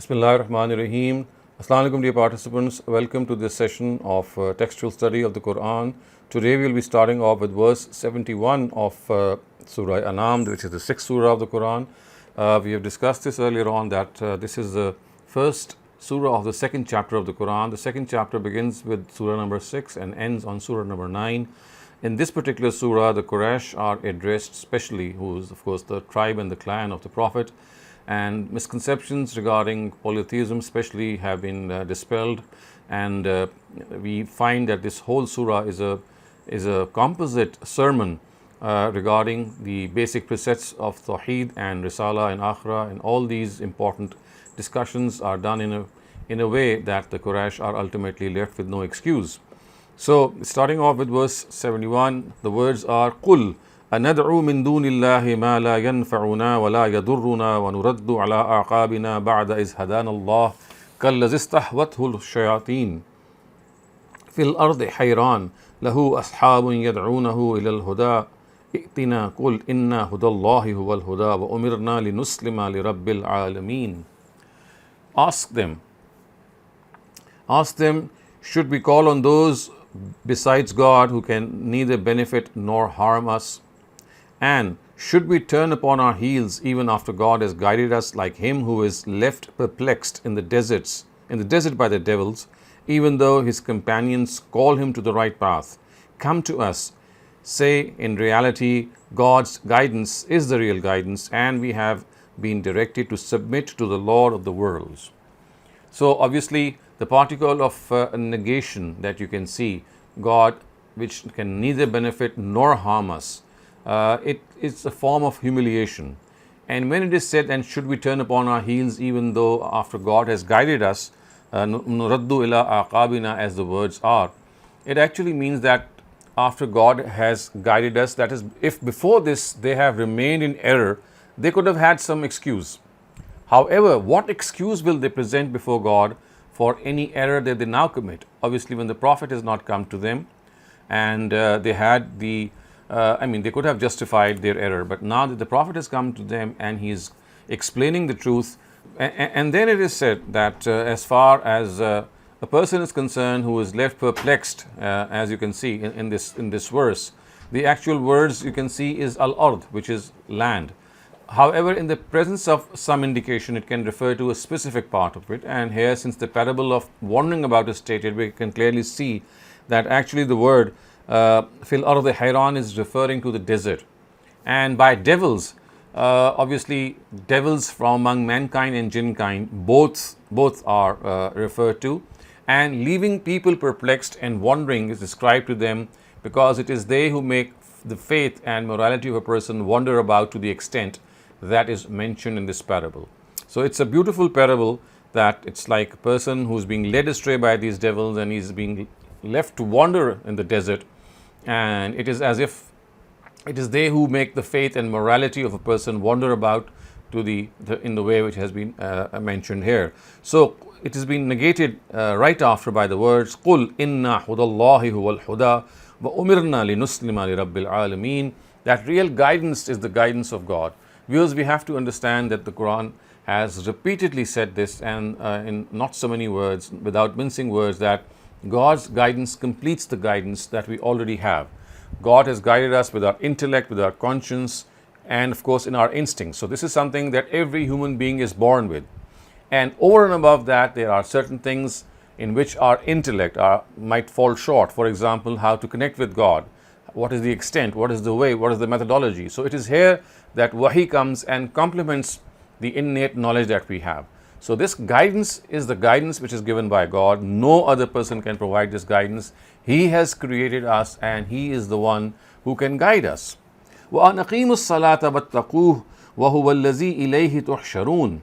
Bismillahir Rahmanir Rahim. Assalamu alaikum dear participants. Welcome to this session of textual study of the Quran. Today we will be starting off with verse 71 of Surah An'am, which is the 6th surah of the Quran. We have discussed this earlier on that this is the first surah of the second chapter of the Quran. The second chapter begins with surah number 6 and ends on surah number 9. In this particular surah, the Quraysh are addressed specially, who is of course the tribe and the clan of the Prophet. And misconceptions regarding polytheism especially have been dispelled, and we find that this whole surah is a composite sermon regarding the basic precepts of Tawheed and Risala and Akhira, and all these important discussions are done in a way that the Quraysh are ultimately left with no excuse. So starting off with verse 71, the words are قُلْ أندعو من دون الله ما لا ينفعنا ولا يضرنا ونرد على أعقابنا بعد إذ هدانا الله كالذي استهوته الشياطين في الأرض حيران له أصحاب يدعونه إلى الهدى ائتنا قل إن هدى الله هو الهدى وأمرنا لنسلم لرب العالمين. Ask them, should we call on those besides God who can neither benefit nor harm us? And should we turn upon our heels even after God has guided us, like him who is left perplexed in the desert by the devils, even though his companions call him to the right path? Come to us. Say, in reality, God's guidance is the real guidance, and we have been directed to submit to the Lord of the worlds. So obviously the particle of negation that you can see, God, which can neither benefit nor harm us, it is a form of humiliation. And when it is said, and should we turn upon our heels even though after God has guided us, nuraddu ila aqabina, as the words are, it actually means that after God has guided us, that is, if before this they have remained in error, they could have had some excuse. However, what excuse will they present before God for any error that they now commit? Obviously, when the Prophet has not come to them, and they had they could have justified their error, but now that the Prophet has come to them and he is explaining the truth, and then it is said that as far as a person is concerned who is left perplexed, as you can see in this verse, the actual words you can see is al-ard, which is land. However, in the presence of some indication, it can refer to a specific part of it. And here, since the parable of wandering about is stated, we can clearly see that actually the word fil ardi hayran is referring to the desert. And by devils, obviously devils from among mankind and jinn kind, both are referred to. And leaving people perplexed and wandering is described to them because it is they who make the faith and morality of a person wander about to the extent that is mentioned in this parable. So it's a beautiful parable that it's like a person who's being led astray by these devils and he's being left to wander in the desert, and it is as if it is they who make the faith and morality of a person wander about to in the way which has been mentioned here. So it has been negated right after by the words قُلْ إِنَّا هُدَى اللَّهِ هُوَ الْهُدَى وَأُمِرْنَا لِنُسْلِمَ لِرَبِّ الْعَالَمِينَ. That real guidance is the guidance of God. Viewers, we have to understand that the Quran has repeatedly said this, and in not so many words, without mincing words, that God's guidance completes the guidance that we already have. God has guided us with our intellect, with our conscience, and of course in our instincts. So this is something that every human being is born with. And over and above that, there are certain things in which our intellect might fall short. For example, how to connect with God. What is the extent? What is the way? What is the methodology? So it is here that wahi comes and complements the innate knowledge that we have. So this guidance is the guidance which is given by God. No other person can provide this guidance. He has created us and he is the one who can guide us. وَأَنْ أَقِيمُوا الصَّلَاةَ وَاتَّقُوهُ وَهُوَ الَّذِي إِلَيْهِ تُحْشَرُونَ.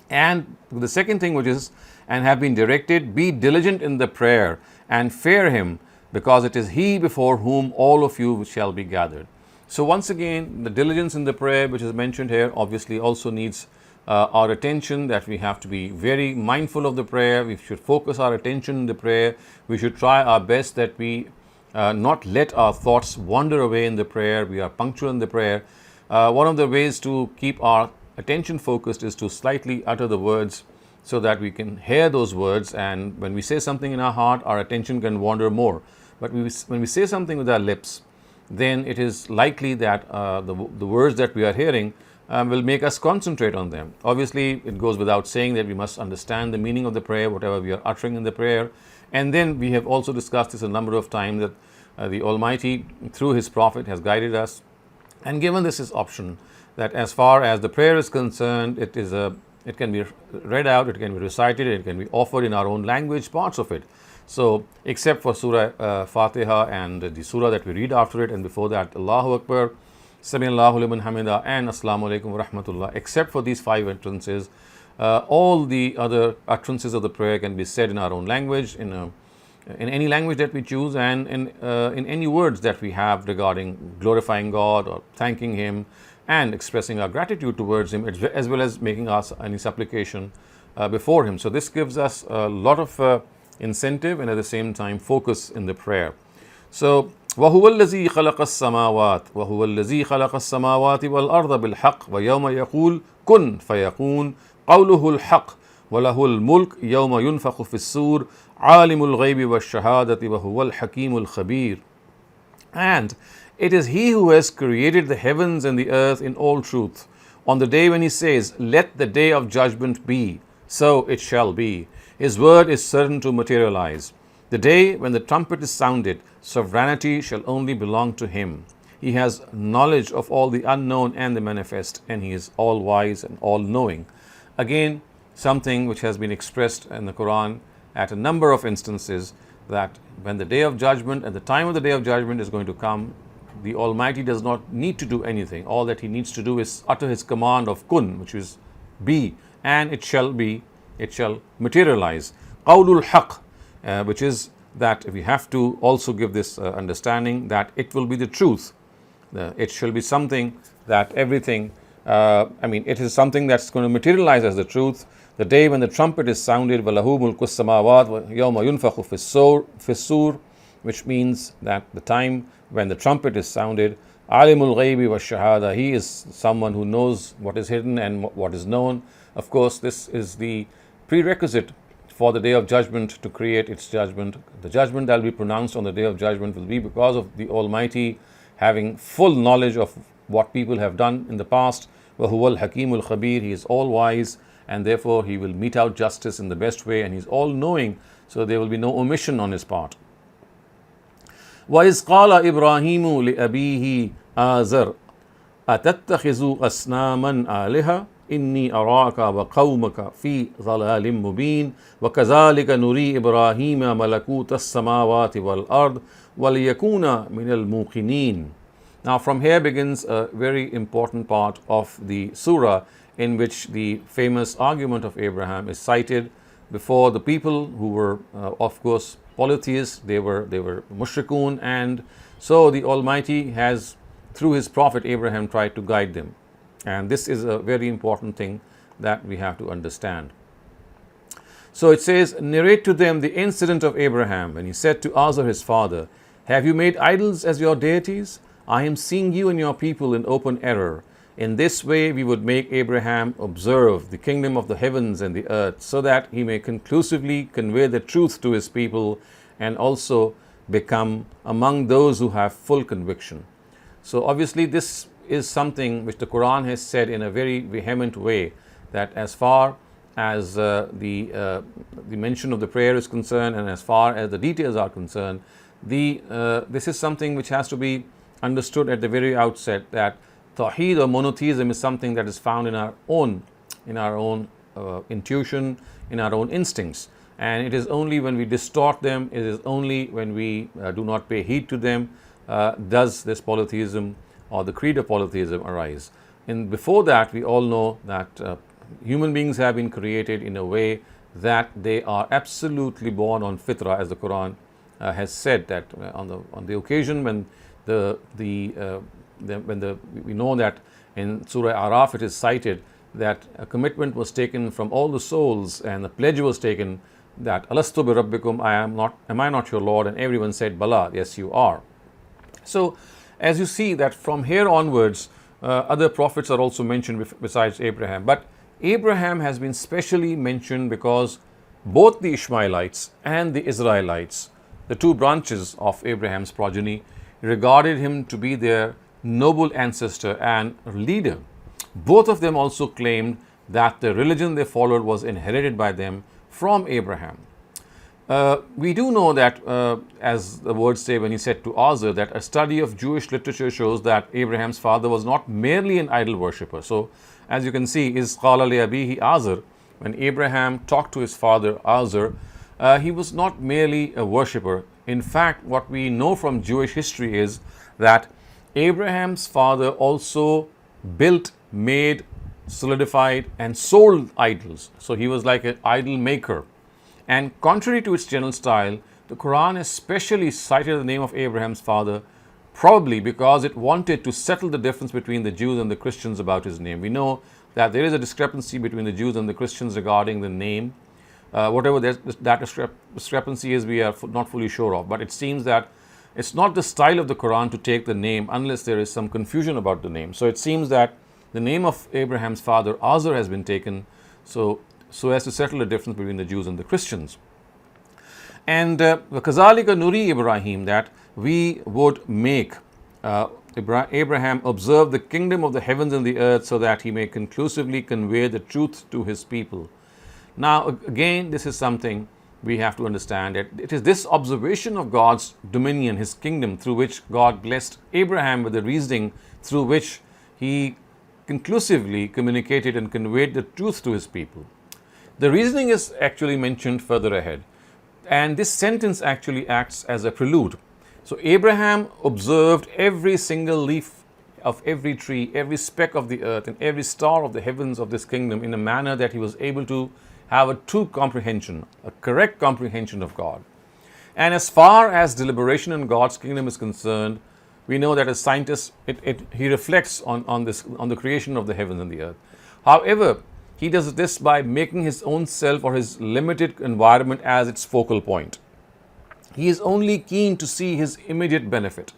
And the second thing, which is, and have been directed, be diligent in the prayer and fear him, because it is he before whom all of you shall be gathered. So once again, the diligence in the prayer which is mentioned here obviously also needs our attention, that we have to be very mindful of the prayer. We should focus our attention in the prayer. We should try our best that we not let our thoughts wander away in the prayer. We are punctual in the prayer. One of the ways to keep our attention focused is to slightly utter the words so that we can hear those words, and when we say something in our heart, our attention can wander more. But when we say something with our lips, then it is likely that the words that we are hearing will make us concentrate on them. Obviously, it goes without saying that we must understand the meaning of the prayer, whatever we are uttering in the prayer. And then we have also discussed this a number of times, that the Almighty, through His Prophet, has guided us and given this option, that as far as the prayer is concerned, it can be read out, it can be recited, it can be offered in our own language, parts of it. So, except for Surah Fatiha and the surah that we read after it, and before that, Allahu Akbar, Sami Allahu liman hamida, and Assalamu alaikum wa rahmatullah, except for these 5 utterances, all the other utterances of the prayer can be said in our own language, in any language that we choose, and in any words that we have regarding glorifying God or thanking Him and expressing our gratitude towards Him, as well as making us any supplication before Him. So this gives us a lot of incentive and at the same time focus in the prayer. So وَهُوَ الَّذِي خَلَقَ السَّمَاوَاتِ وَهُوَ الَّذِي خَلَقَ السَّمَاوَاتِ وَالْأَرْضَ بِالْحَقِّ وَيَوْمَ يَقُولُ كُن فَيَكُونُ قَوْلُهُ الْحَقِّ وَلَهُ الْمُلْكُ يَوْمَ يُنْفَخُ فِي الصُّورِ عَالِمُ الْغَيْبِ وَالشَّهَادَةِ وَهُوَ الْحَكِيمُ الْخَبِيرُ. And it is He who has created the heavens and the earth in all truth. On the day when He says, let the day of judgment be, so it shall be. His word is certain to materialize. The day when the trumpet is sounded, sovereignty shall only belong to Him. He has knowledge of all the unknown and the manifest, and He is all wise and all knowing. Again, something which has been expressed in the Quran at a number of instances, that when the day of judgment and the time of the day of judgment is going to come, the Almighty does not need to do anything. All that He needs to do is utter His command of kun, which is be, and it shall be, it shall materialize. Qawlul haq, which is that we have to also give this understanding that it will be the truth. It shall be something that everything, it is something that's going to materialize as the truth. The day when the trumpet is sounded, وَلَهُ مُلْكُ السَّمَاوَاتِ وَيَوْمَ يُنْفَخُ فِي الصُّورِ, which means that the time when the trumpet is sounded, عَالِمُ الْغَيْبِ وَالشَّهَادَةِ, He is someone who knows what is hidden and what is known. Of course, this is the prerequisite for the day of judgment to create its judgment. The judgment that will be pronounced on the day of judgment will be because of the Almighty having full knowledge of what people have done in the past. وَهُوَ الْحَكِيمُ الْخَبِيرُ, He is all wise, and therefore He will mete out justice in the best way, and He is all knowing, so there will be no omission on His part. وَإِذْ قَالَ إِبْرَاهِيمُ لِأَبِيهِ آزَرَ أَتَتَّخِذُ أَصْنَامًا آلِهَةً إِنِّي أَرَاكَ وَقَوْمَكَ فِي ضَلَالٍ مُبِينٍ وَكَذَلِكَ نُرِي إِبْرَاهِيمَ مَلَكُوتَ السَّمَاوَاتِ وَالْأَرْضِ وَلِيَكُونَ مِنَ الْمُوقِنِينَ. Now from here begins a very important part of the surah, in which the famous argument of Abraham is cited before the people who were of course polytheists. They were mushrikun, and so the Almighty has, through His Prophet Abraham, tried to guide them. And this is a very important thing that we have to understand. So it says, narrate to them the incident of Abraham when he said to Azar his father, have you made idols as your deities? I am seeing you and your people in open error. In this way we would make Abraham observe the kingdom of the heavens and the earth, so that he may conclusively convey the truth to his people and also become among those who have full conviction. So obviously this is something which the Quran has said in a very vehement way, that as far as the mention of the prayer is concerned, and as far as the details are concerned, this is something which has to be understood at the very outset, that Tawheed or monotheism is something that is found in our own intuition, in our own instincts, and it is only when we distort them, it is only when we do not pay heed to them, does this polytheism or the creed of polytheism arise. And before that, we all know that human beings have been created in a way that they are absolutely born on fitrah, as the Quran has said, that on the occasion when we know that in Surah Araf it is cited that a commitment was taken from all the souls, and the pledge was taken that Alastu bi Rabbikum, am I not your Lord? And everyone said, Bala, yes you are. So as you see that from here onwards, other prophets are also mentioned besides Abraham. But Abraham has been specially mentioned because both the Ishmaelites and the Israelites, the two branches of Abraham's progeny, regarded him to be their noble ancestor and leader. Both of them also claimed that the religion they followed was inherited by them from Abraham. We do know that, as the words say when he said to Azar, that a study of Jewish literature shows that Abraham's father was not merely an idol worshipper. So, as you can see, is qala li abihi Azar, when Abraham talked to his father Azar, he was not merely a worshipper. In fact, what we know from Jewish history is that Abraham's father also built, made, solidified, and sold idols. So he was like an idol maker. And contrary to its general style, the Quran especially cited the name of Abraham's father, probably because it wanted to settle the difference between the Jews and the Christians about his name. We know that there is a discrepancy between the Jews and the Christians regarding the name. Whatever that discrepancy is, we are not fully sure of. But it seems that it's not the style of the Quran to take the name unless there is some confusion about the name. So it seems that the name of Abraham's father, Azar, has been taken so as to settle the difference between the Jews and the Christians. And وَكَذَلِكَ نُرِي Ibrahim, that we would make Abraham observe the kingdom of the heavens and the earth so that he may conclusively convey the truth to his people. Now, again, this is something we have to understand, that it is this observation of God's dominion, his kingdom, through which God blessed Abraham with the reasoning through which he conclusively communicated and conveyed the truth to his people. The reasoning is actually mentioned further ahead, and this sentence actually acts as a prelude. So Abraham observed every single leaf of every tree, every speck of the earth, and every star of the heavens of this kingdom in a manner that he was able to have a true comprehension, a correct comprehension of God. And as far as deliberation in God's kingdom is concerned, we know that as scientists, he reflects on the creation of the heavens and the earth. However, he does this by making his own self or his limited environment as its focal point. He is only keen to see his immediate benefit.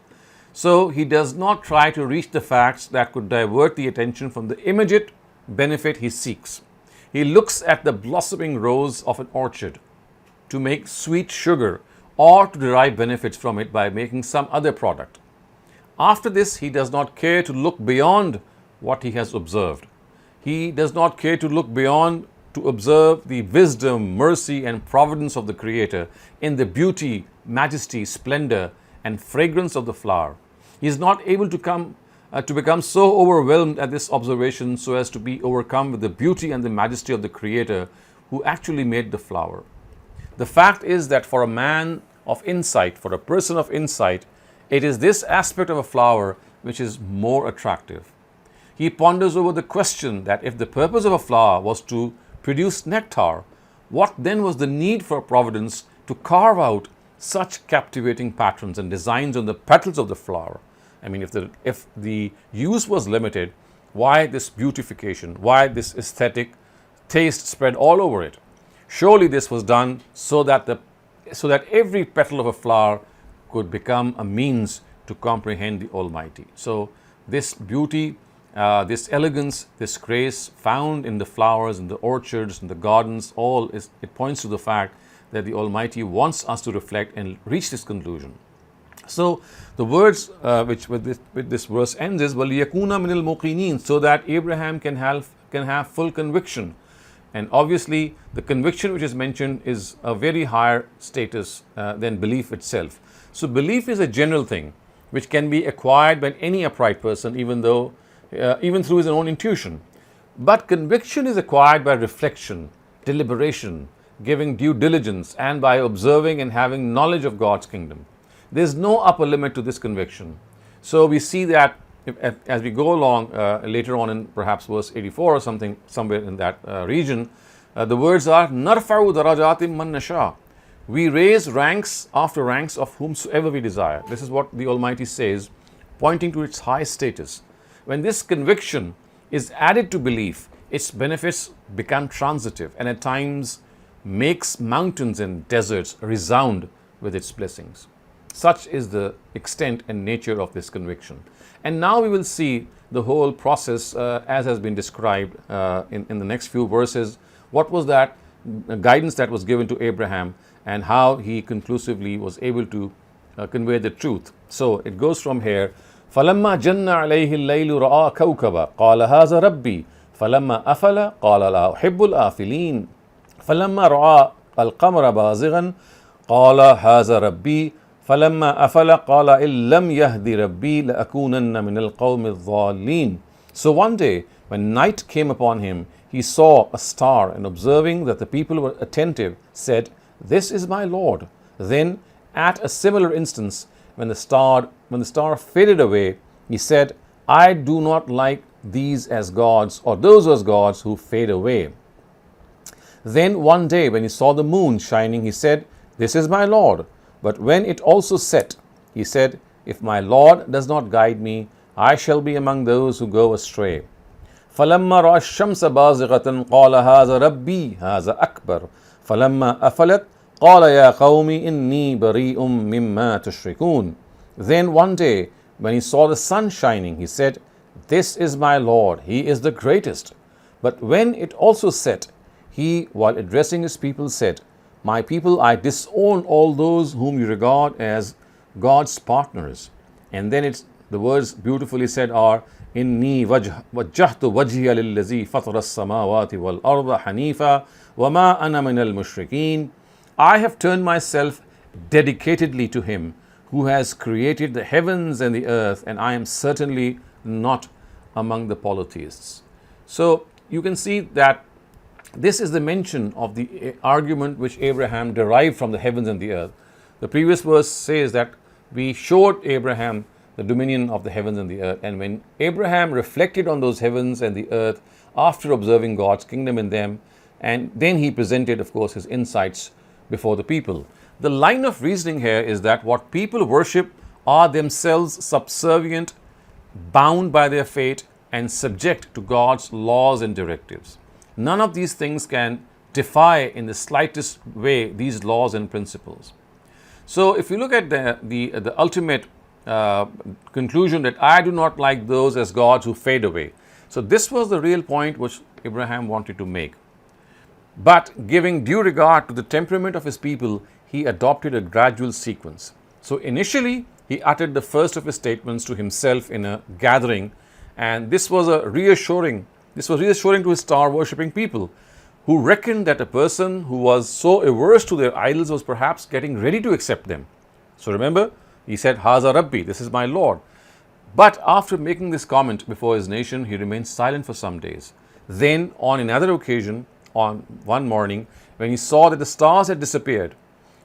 So he does not try to reach the facts that could divert the attention from the immediate benefit he seeks. He looks at the blossoming rose of an orchard to make sweet sugar or to derive benefits from it by making some other product. After this, he does not care to look beyond what he has observed. He does not care to look beyond to observe the wisdom, mercy, and providence of the Creator in the beauty, majesty, splendor, and fragrance of the flower. He is not able to become so overwhelmed at this observation so as to be overcome with the beauty and the majesty of the Creator who actually made the flower. The fact is that for a man of insight, for a person of insight, it is this aspect of a flower which is more attractive. He ponders over the question that if the purpose of a flower was to produce nectar, what then was the need for providence to carve out such captivating patterns and designs on the petals of the flower? I mean, if the use was limited, why this beautification? Why this aesthetic taste spread all over it? Surely this was done so that every petal of a flower could become a means to comprehend the Almighty. So this beauty, this elegance, this grace found in the flowers, in the orchards, in the gardens, it points to the fact that the Almighty wants us to reflect and reach this conclusion. So the words which with this verse ends is وَلِيَكُونَ مِنَ الْمُقِينِينَ, so that Abraham can have full conviction. And obviously the conviction which is mentioned is a very higher status than belief itself. So belief is a general thing which can be acquired by any upright person, even through his own intuition. But conviction is acquired by reflection, deliberation, giving due diligence, and by observing and having knowledge of God's kingdom. There is no upper limit to this conviction. So we see that as we go along later on in perhaps verse 84 or somewhere in that region, the words are نَرْفَعُ دَرَجَاتٍ مَنْ نَشَاءُ. We raise ranks after ranks of whomsoever we desire. This is what the Almighty says, pointing to its high status. When this conviction is added to belief, its benefits become transitive and at times makes mountains and deserts resound with its blessings. Such is the extent and nature of this conviction. And now we will see the whole process as has been described in the next few verses. What was that guidance that was given to Abraham and how he conclusively was able to convey the truth. So it goes from here. فَلَمَّا جَنَّ عَلَيْهِ اللَّيْلُ رَآ كَوْكَبًا قَالَ هَذَا رَبِّي فَلَمَّا أَفَلَ قَالَ لَا أُحِبُّ الْآفِلِينَ فَلَمَّا رَآ الْقَمَرَ بَازِغًا قَالَ هَذَا رَبِّي فَلَمَّا أَفَلَ قَالَ إِن لَّمْ يَهْدِ رَبِّي لَأَكُونَنَّ مِنَ الْقَوْمِ الضَّالِّينَ. So one day, when night came upon him, he saw a star, and observing that the people were attentive, said, "This is my Lord." Then, at a similar instance, when the star faded away, he said, "I do not like these as gods, or those as gods who fade away." Then one day, when he saw the moon shining, he said, "This is my Lord." But when it also set, he said, "If my Lord does not guide me, I shall be among those who go astray." فَلَمَّا رَأَى الشَّمْسَ بَازِغَةً قَالَ هَذَا رَبِّي هَذَا أَكْبَرُ فَلَمَّا أَفَلَتْ قَالَ يَا قَوْمِ إِنِّي بَرِيءٌ مِّمَّا تُشْرِكُونَ. Then one day, when he saw the sun shining, he said, "This is my Lord, He is the greatest." But when it also set, he, while addressing his people, said, "My people, I disown all those whom you regard as God's partners." And then the words beautifully said are, "Inni wajjahtu wajhiya lillazi fatara as-samawati wal arda hanifa wa ma ana minal mushrikeen." I have turned myself dedicatedly to Him who has created the heavens and the earth, and I am certainly not among the polytheists. So you can see that this is the mention of the argument which Abraham derived from the heavens and the earth. The previous verse says that we showed Abraham the dominion of the heavens and the earth. And when Abraham reflected on those heavens and the earth after observing God's kingdom in them, and then he presented, of course, his insights before the people. The line of reasoning here is that what people worship are themselves subservient, bound by their fate, and subject to God's laws and directives. None of these things can defy in the slightest way these laws and principles. So if you look at the ultimate conclusion that I do not like those as gods who fade away. So this was the real point which Abraham wanted to make. But giving due regard to the temperament of his people, he adopted a gradual sequence. So initially, he uttered the first of his statements to himself in a gathering, and this was reassuring to his star-worshipping people, who reckoned that a person who was so averse to their idols was perhaps getting ready to accept them. So remember, he said, "Haza Rabbi, this is my Lord." But after making this comment before his nation, he remained silent for some days. Then, on another occasion, on one morning, when he saw that the stars had disappeared,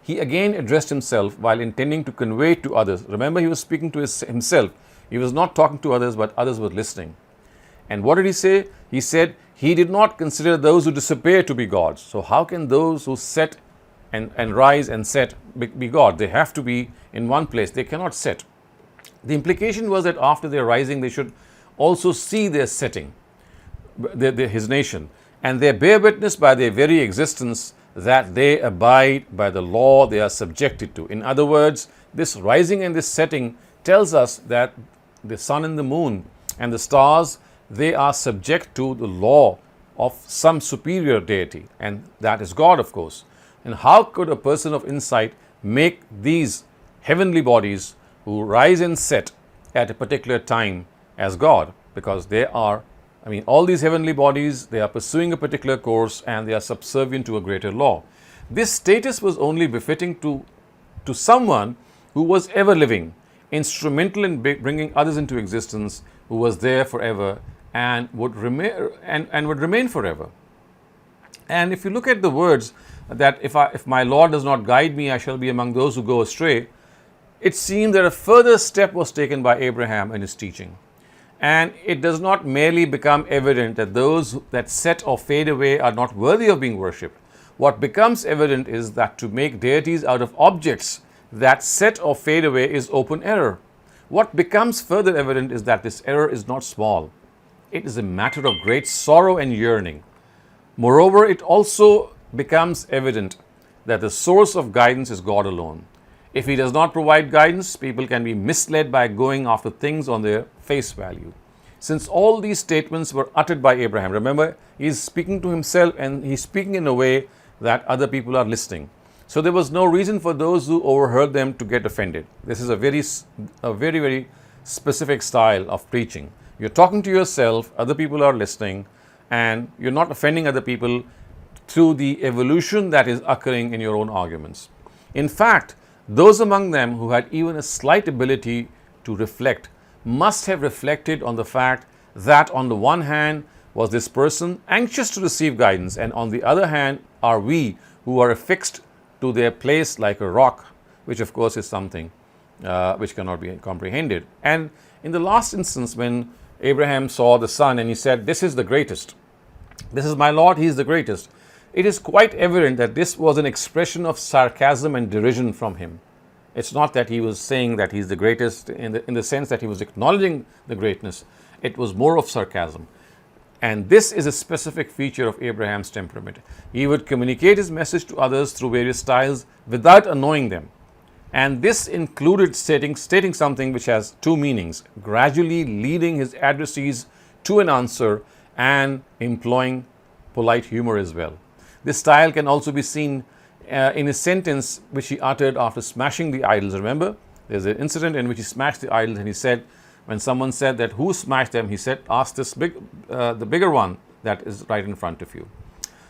he again addressed himself while intending to convey it to others. Remember, he was speaking to himself. He was not talking to others, but others were listening. And what did he say? He said, he did not consider those who disappear to be gods. So how can those who set and rise and set be God? They have to be in one place. They cannot set. The implication was that after their rising, they should also see their setting, his nation. And they bear witness by their very existence that they abide by the law they are subjected to. In other words, this rising and this setting tells us that the sun and the moon and the stars, they are subject to the law of some superior deity, and that is God, of course. And how could a person of insight make these heavenly bodies who rise and set at a particular time as God? Because they are, all these heavenly bodies, they are pursuing a particular course and they are subservient to a greater law. This status was only befitting to someone who was ever living, instrumental in bringing others into existence, who was there forever and would remain forever. And if you look at the words that if my Lord does not guide me, I shall be among those who go astray, it seemed that a further step was taken by Abraham in his teaching. And it does not merely become evident that those that set or fade away are not worthy of being worshipped. What becomes evident is that to make deities out of objects that set or fade away is open error. What becomes further evident is that this error is not small. It is a matter of great sorrow and yearning. Moreover, it also becomes evident that the source of guidance is God alone. If he does not provide guidance, people can be misled by going after things on their face value. Since all these statements were uttered by Abraham, remember, he is speaking to himself and he's speaking in a way that other people are listening. So there was no reason for those who overheard them to get offended. This is a very specific style of preaching. You're talking to yourself, other people are listening, and you're not offending other people through the evolution that is occurring in your own arguments. In fact, those among them who had even a slight ability to reflect must have reflected on the fact that on the one hand was this person anxious to receive guidance, and on the other hand are we who are affixed to their place like a rock, which of course is something which cannot be comprehended. And in the last instance, when Abraham saw the son and he said, "This is the greatest, this is my Lord, he is the greatest," it is quite evident that this was an expression of sarcasm and derision from him. It's not that he was saying that he's the greatest in the sense that he was acknowledging the greatness. It was more of sarcasm. And this is a specific feature of Abraham's temperament. He would communicate his message to others through various styles without annoying them. And this included stating something which has two meanings: gradually leading his adversaries to an answer and employing polite humor as well. This style can also be seen in a sentence which he uttered after smashing the idols. Remember, there's an incident in which he smashed the idols, and he said, when someone said that who smashed them, he said, "Ask this the bigger one that is right in front of you."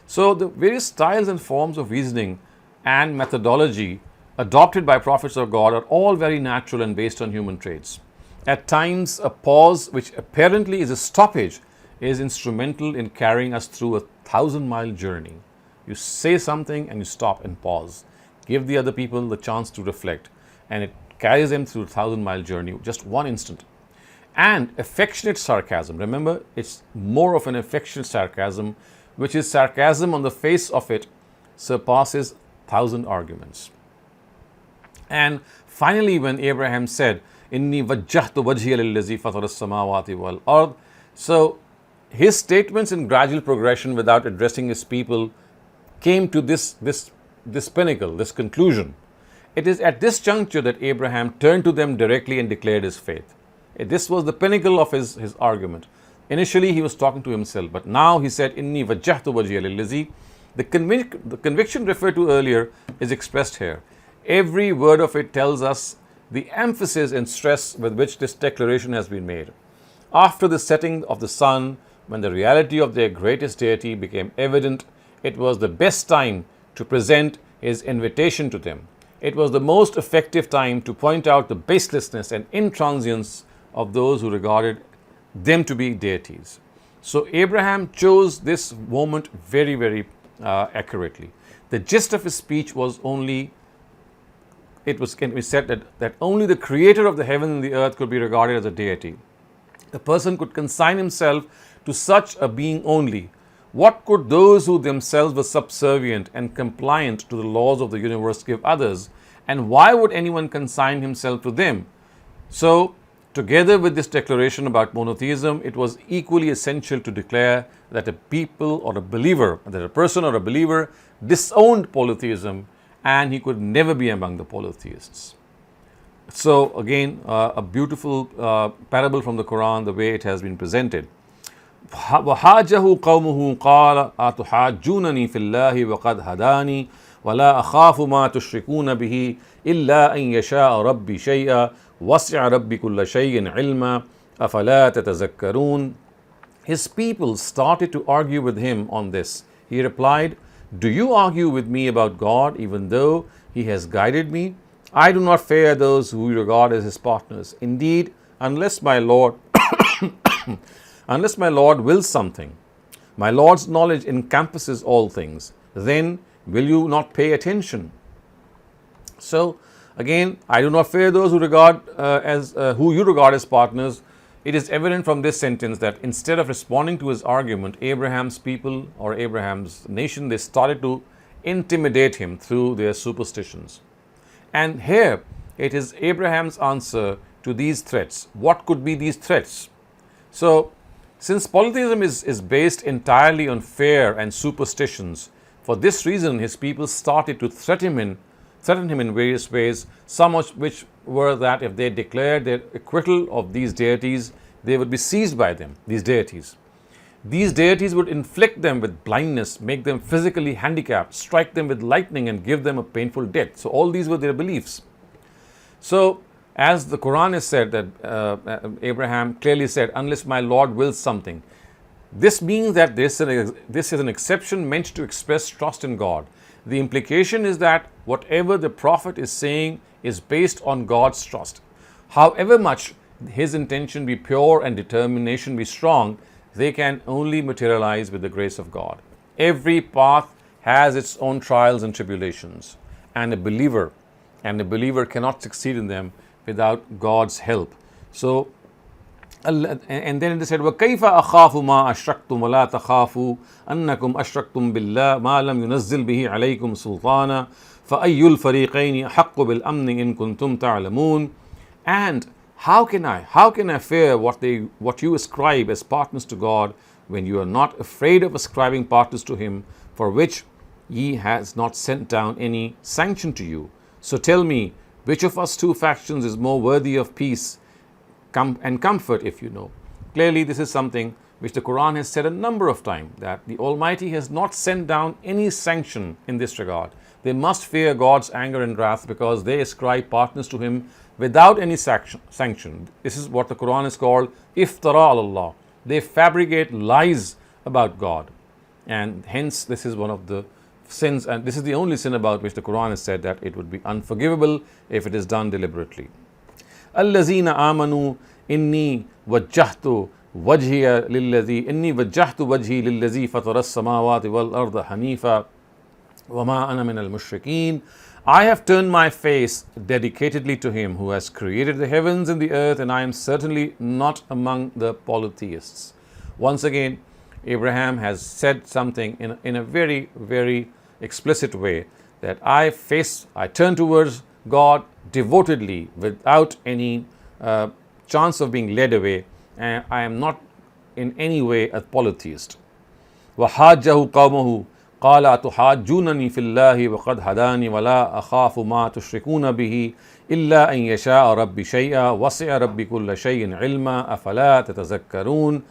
So the various styles and forms of reasoning and methodology adopted by prophets of God are all very natural and based on human traits. At times, a pause, which apparently is a stoppage, is instrumental in carrying us through a 1,000-mile journey. You say something and you stop and pause. Give the other people the chance to reflect, and it carries them through a 1,000-mile journey, just one instant. And affectionate sarcasm. Remember, it's more of an affectionate sarcasm, which is sarcasm on the face of it surpasses 1,000 arguments. And finally, when Abraham said, "Inni wajjahtu wajhiya lillazi fatara as-samawati wal ard," so his statements in gradual progression without addressing his people came to this pinnacle, this conclusion. It is at this juncture that Abraham turned to them directly and declared his faith. This was the pinnacle of his argument. Initially, he was talking to himself, but now he said, "Inni wajjahtu wajhiya lillazi." The conviction referred to earlier is expressed here. Every word of it tells us the emphasis and stress with which this declaration has been made. After the setting of the sun, when the reality of their greatest deity became evident, it was the best time to present his invitation to them. It was the most effective time to point out the baselessness and intransience of those who regarded them to be deities. So Abraham chose this moment very accurately. The gist of his speech was can be said that only the creator of the heaven and the earth could be regarded as a deity. A person could consign himself to such a being only. What could those who themselves were subservient and compliant to the laws of the universe give others? And why would anyone consign himself to them? So, together with this declaration about monotheism, it was equally essential to declare that a people or a believer, that a person or a believer disowned polytheism, and he could never be among the polytheists. So again, a beautiful parable from the Quran, the way it has been presented. وَحَاجَهُ قَوْمُهُ قَالَ أَتُحَاجُّونَنِي فِي اللَّهِ وَقَدْ هَدَانِي وَلَا أَخَافُ مَا تُشْرِكُونَ بِهِ إِلَّا أَن يَشَاءَ رَبِّي شَيْئًا وَسِعَ رَبِّي كُلَّ شَيْءٍ عِلْمًا أَفَلَا تَتَذَكَّرُونَ. His people started to argue with him on this. He replied, "Do you argue with me about God even though He has guided me? I do not fear those who you regard as His partners. Indeed, unless my Lord wills something, my Lord's knowledge encompasses all things. Then will you not pay attention?" So again, I do not fear those who who you regard as partners. It is evident from this sentence that instead of responding to his argument, Abraham's people or Abraham's nation, they started to intimidate him through their superstitions. And here it is Abraham's answer to these threats. What could be these threats? So, since polytheism is based entirely on fear and superstitions, for this reason his people started to threaten threatened him in various ways, some of which were that if they declared their acquittal of these deities, they would be seized by them, these deities. These deities would inflict them with blindness, make them physically handicapped, strike them with lightning, and give them a painful death. So, all these were their beliefs. So, as the Quran has said, that Abraham clearly said, unless my Lord wills something. This means that this is an exception meant to express trust in God. The implication is that whatever the Prophet is saying is based on God's trust. However much his intention be pure and determination be strong, they can only materialize with the grace of God. Every path has its own trials and tribulations, and a believer cannot succeed in them without God's help. So, and then it said, وَكَيْفَ أَخَافُ مَا أَشْرَكْتُمْ وَلَا تَخَافُوا أَنَّكُمْ أَشْرَكْتُمْ بِاللَّهِ مَا لَمْ يُنَزِّلْ بِهِ عَلَيْكُمْ سُلْطَانًا فَأَيُّ الْفَرِيقَيْنِ أَحَقُّ بِالْأَمْنِ إِن كُنتُمْ تَعْلَمُونَ. And how can I fear what you ascribe as partners to God, when you are not afraid of ascribing partners to Him, for which He has not sent down any sanction to you? So tell me, which of us two factions is more worthy of peace and comfort, if you know? Clearly, this is something which the Quran has said a number of times, that the Almighty has not sent down any sanction in this regard. They must fear God's anger and wrath because they ascribe partners to Him without any sanction. This is what the Quran is called iftara Allah. They fabricate lies about God, and hence this is one of the sins, and this is the only sin about which the Quran has said that it would be unforgivable if it is done deliberately. الذين آمنوا إني وجهت وجهي للذي فطر السماوات والأرض حنيفا وما أنا من المشركين. I have turned my face dedicatedly to Him who has created the heavens and the earth, and I am certainly not among the polytheists. Once again, Abraham has said something in a very, very explicit way, that I turn towards God devotedly without any chance of being led away, and I am not in any way a polytheist. وَحَاجَّهُ قَوْمُهُ قَالَ أَتُحَاجُّونَنِي فِي اللَّهِ وَقَدْ هَدَانِي وَلَا أَخَافُ مَا تُشْرِكُونَ بِهِ إِلَّا أَن يَشَاءَ رَبِّي شَيْئًا وَسِعَ رَبِّي كُلَّ شَيْءٍ عِلْمًا أَفَلَا تَتَذَكَّرُونَ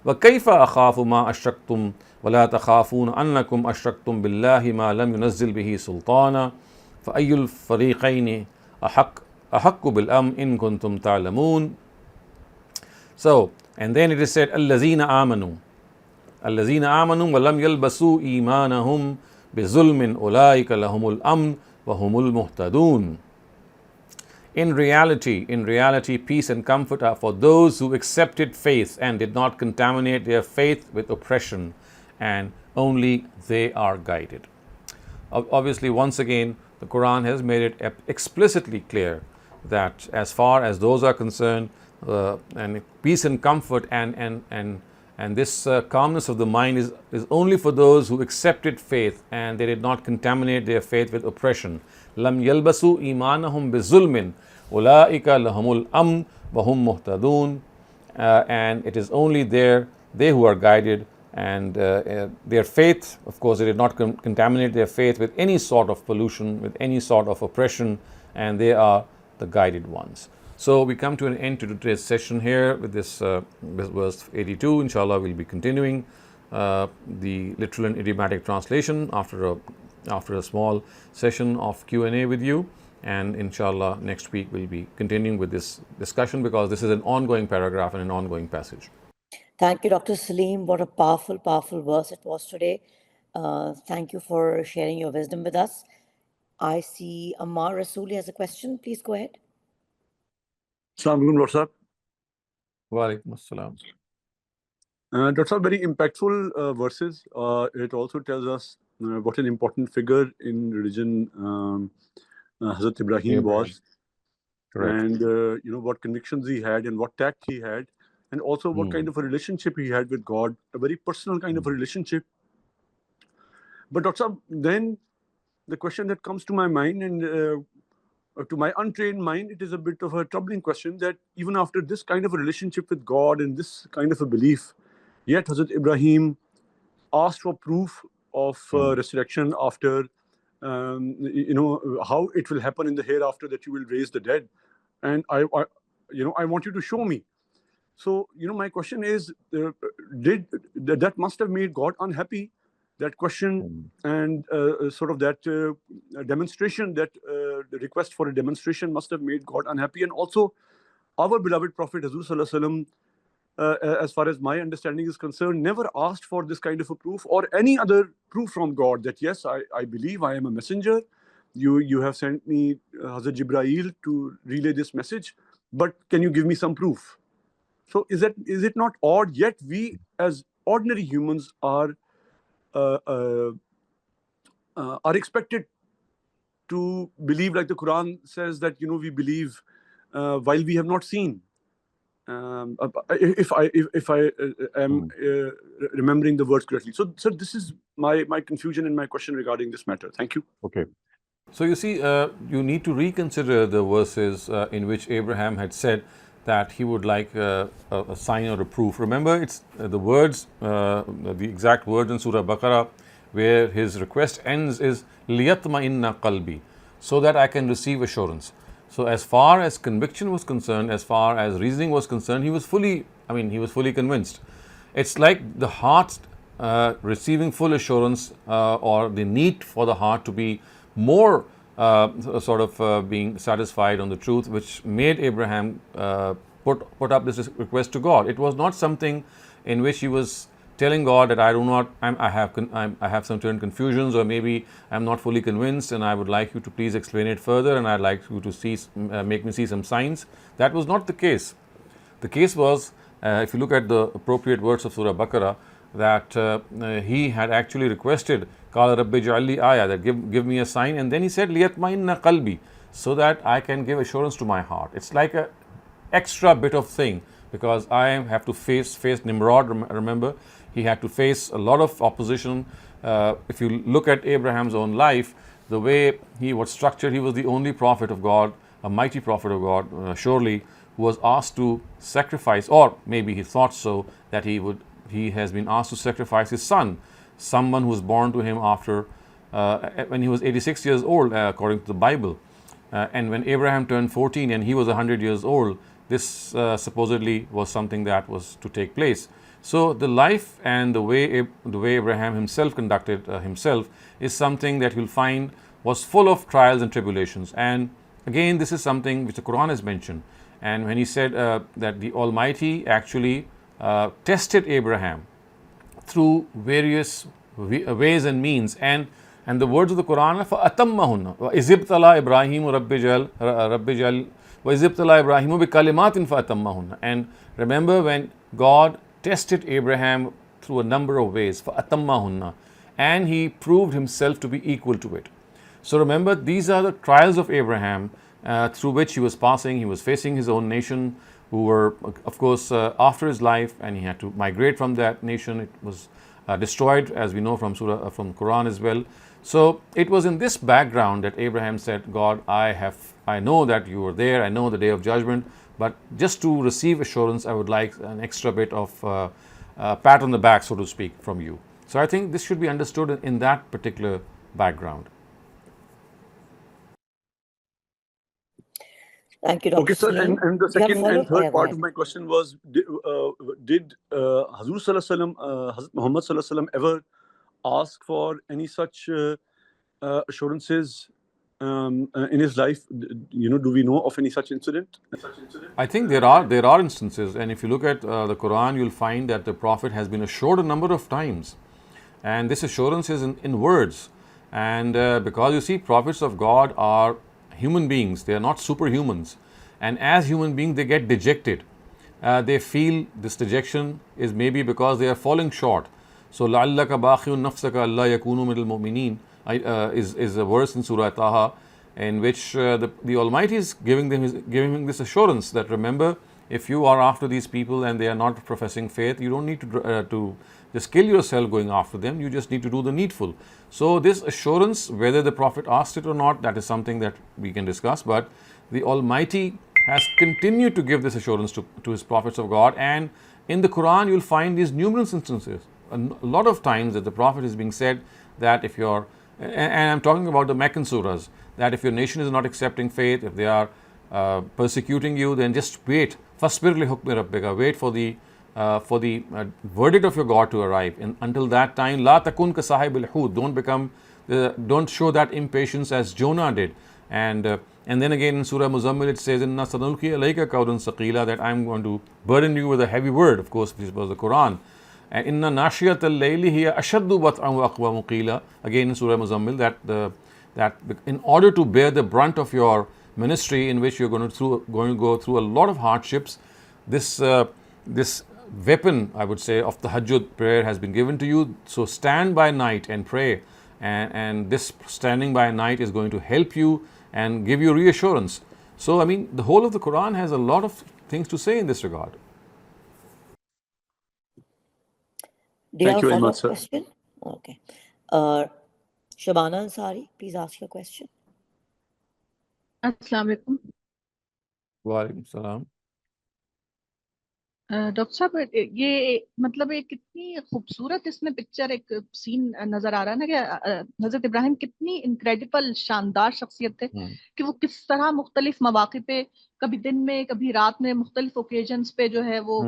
وَكَيْفَ أَخَافُ مَا أَشْرَكْتُمْ وَلَا تَخَافُونَ أَنَّكُمْ أَشْرَكْتُمْ بِاللَّهِ مَا لَمْ يُنَزِّلْ بِهِ سُلْطَانًا فَأَيُّ الْفَرِيقَيْنِ أَحَقُّ بِالْأَمْنِ إِن كُنتُمْ تَعْلَمُونَ. So, and then it is said, الَّذِينَ آمَنُوا وَلَمْ يَلْبَسُوا إِيمَانَهُمْ بِظُلْمٍ أُولَٰئِكَ لَهُمُ الْأَمْنُ وَهُمُ الْمُهْتَدُونَ. In reality, peace and comfort are for those who accepted faith and did not contaminate their faith with oppression, and only they are guided. Obviously, once again, the Quran has made it explicitly clear that as far as those are concerned, and peace and comfort and this calmness of the mind is only for those who accepted faith and they did not contaminate their faith with oppression. Lam yalbasu imanahum bizulmin ulaika lahumul amn wa hum muhtadun. And it is only they who are guided, and their faith, of course, they did not contaminate their faith with any sort of pollution, with any sort of oppression, and they are the guided ones. So we come to an end to today's session here with this verse 82. Inshallah, we'll be continuing the literal and idiomatic translation after a small session of Q&A with you. And inshallah, next week we'll be continuing with this discussion, because this is an ongoing paragraph and an ongoing passage. Thank you, Dr. Saleem. What a powerful, powerful verse it was today. Thank you for sharing your wisdom with us. I see Ammar Rasooli has a question. Please go ahead. Assalamu alaikum, Dr. Sahab. Wa alaikum assalam. Dr. Sahab, very impactful verses. It also tells us what an important figure in religion Hazrat Ibrahim was. Correct. And what convictions he had and what tact he had, and also what kind of a relationship he had with God, a very personal kind of a relationship. But Dr. Sahab, then the question that comes to my mind, and to my untrained mind, it is a bit of a troubling question, that even after this kind of a relationship with God and this kind of a belief, yet Hazrat Ibrahim asked for proof of resurrection after how it will happen in the hereafter, that you will raise the dead, and I want you to show me. So, my question is, did that must have made God unhappy? That question and sort of that demonstration, that the request for a demonstration must have made God unhappy. And also, our beloved Prophet Hazur Sallallahu Alaihi Wasallam, as far as my understanding is concerned, never asked for this kind of a proof or any other proof from God that yes, I believe I am a messenger. You have sent me Hazrat Jibrail to relay this message, but can you give me some proof? So is it not odd? Yet we, as ordinary humans, are expected to believe, like the Quran says, that we believe while we have not seen. If I am remembering the words correctly. So this is my confusion and my question regarding this matter. Thank you. Okay. So you see, you need to reconsider the verses in which Abraham had said that he would like a sign or a proof. Remember, it's the words, the exact words in Surah Baqarah, where his request ends is liyatma'inna qalbi, so that I can receive assurance. So as far as conviction was concerned, as far as reasoning was concerned, he was fully convinced. It's like the heart receiving full assurance, or the need for the heart to be more being satisfied on the truth, which made Abraham put up this request to God. It was not something in which he was telling God that I have some certain confusions, or maybe I'm not fully convinced, and I would like you to please explain it further, and I'd like you to make me see some signs. That was not the case. The case was, if you look at the appropriate words of Surah Baqarah, that he had actually requested, Qala Rabbi Ja'alli Aya, that give me a sign, and then he said, Liyatma'inna qalbi, so that I can give assurance to my heart. It's like a extra bit of thing, because I have to face Nimrod. Remember, he had to face a lot of opposition. If you look at Abraham's own life, the way he was structured, he was the only prophet of God, a mighty prophet of God, surely, who was asked to sacrifice, or maybe he thought so, that he has been asked to sacrifice his son, someone who was born to him after when he was 86 years old, according to the Bible. And when Abraham turned 14 and he was 100 years old, this supposedly was something that was to take place. So the life and the way Abraham himself conducted himself is something that you'll find was full of trials and tribulations. And again, this is something which the Quran has mentioned. And when he said that the Almighty actually tested Abraham through various ways and means, and the words of the Quran are فَأَتَمَّهُنَّ وَإِذِبْتَلَى إِبْرَاهِيمُ رَبِّ جَعَلْ وَإِذِبْتَلَى إِبْرَاهِيمُ بِكَلِمَاتٍ فَأَتَمَّهُنَّ. And remember, when God tested Abraham through a number of ways, فَأَتَمَّهُنَّ, and he proved himself to be equal to it. So remember, these are the trials of Abraham through which he was passing. He was facing his own nation, who were, of course, after his life, and he had to migrate from that nation. It was destroyed, as we know from from Quran as well. So it was in this background that Abraham said, God, I know that you are there, I know the day of judgment, but just to receive assurance, I would like an extra bit of pat on the back, so to speak, from you. So I think this should be understood in that particular background. Thank you, Dr. Okay, sir. Saleem. And the Do you have a second follow-up? and third Yeah, go part ahead. of my question was, did Hazur Sallallahu Alaihi Wasallam, Hazrat Muhammad Sallallahu Alaihi Wasallam, ever ask for any such assurances in his life? Do we know of any such incident? I think there are instances, and if you look at the Quran, you'll find that the Prophet has been assured a number of times, and this assurance is in words. And because you see, prophets of God are human beings, they are not superhumans, and as human beings they get dejected. They feel this dejection is maybe because they are falling short. So لَعَلَّكَ بَاخِعٌ نَفْسَكَ أَلَّا يَكُونُوا مِنَ الْمُؤْمِنِينَ is a verse in Surah Taha, in which the Almighty is giving him this assurance that, remember, if you are after these people and they are not professing faith, you don't need to just kill yourself going after them. You just need to do the needful. So this assurance, whether the Prophet asked it or not, that is something that we can discuss. But the Almighty has continued to give this assurance to his prophets of God. And in the Quran, you'll find these numerous instances. A lot of times that the Prophet is being said that if your And I'm talking about the Meccan surahs, that if your nation is not accepting faith, if they are persecuting you, then just wait. فَاصْبِرْ لِحُكْمِ رَبِّكَ. Wait for the verdict of your God to arrive. And until that time, لَا تَكُنْ كَصَاحِبِ الْحُوتِ. Don't show that impatience as Jonah did. And then again in Surah Muzammil it says, إِنَّا سَنُلْقِي عَلَيْكَ قَوْلًا ثَقِيلًا, that I'm going to burden you with a heavy word. Of course, this was the Quran. And inna nashiyat al-layli hiya ashaddu bat'an wa aqwamu qila. Again in Surah Muzammil, that in order to bear the brunt of your ministry, in which you're going to go through a lot of hardships, this weapon, I would say, of the tahajjud prayer has been given to you. So stand by night and pray, and this standing by night is going to help you and give you reassurance. So I mean, the whole of the Quran has a lot of things to say in this regard. Do you Thank have you a very follow-up much, sir. question? Okay. Shabana Ansari, please ask your question. अस्सलाम वालेकुम। Wa alaikum salam. Doctor साहब, ये मतलब एक कितनी खूबसूरत इसमें picture, एक सीन नजर आ रहा है ना कि हजरत इब्राहिम कितनी इनक्रेडिबल शानदार शख्सियत थे कि वो किस तरह मुख्तलिफ मौके पे, कभी दिन में कभी रात में, मुख्तलिफ ओकेजन्स पे जो है वो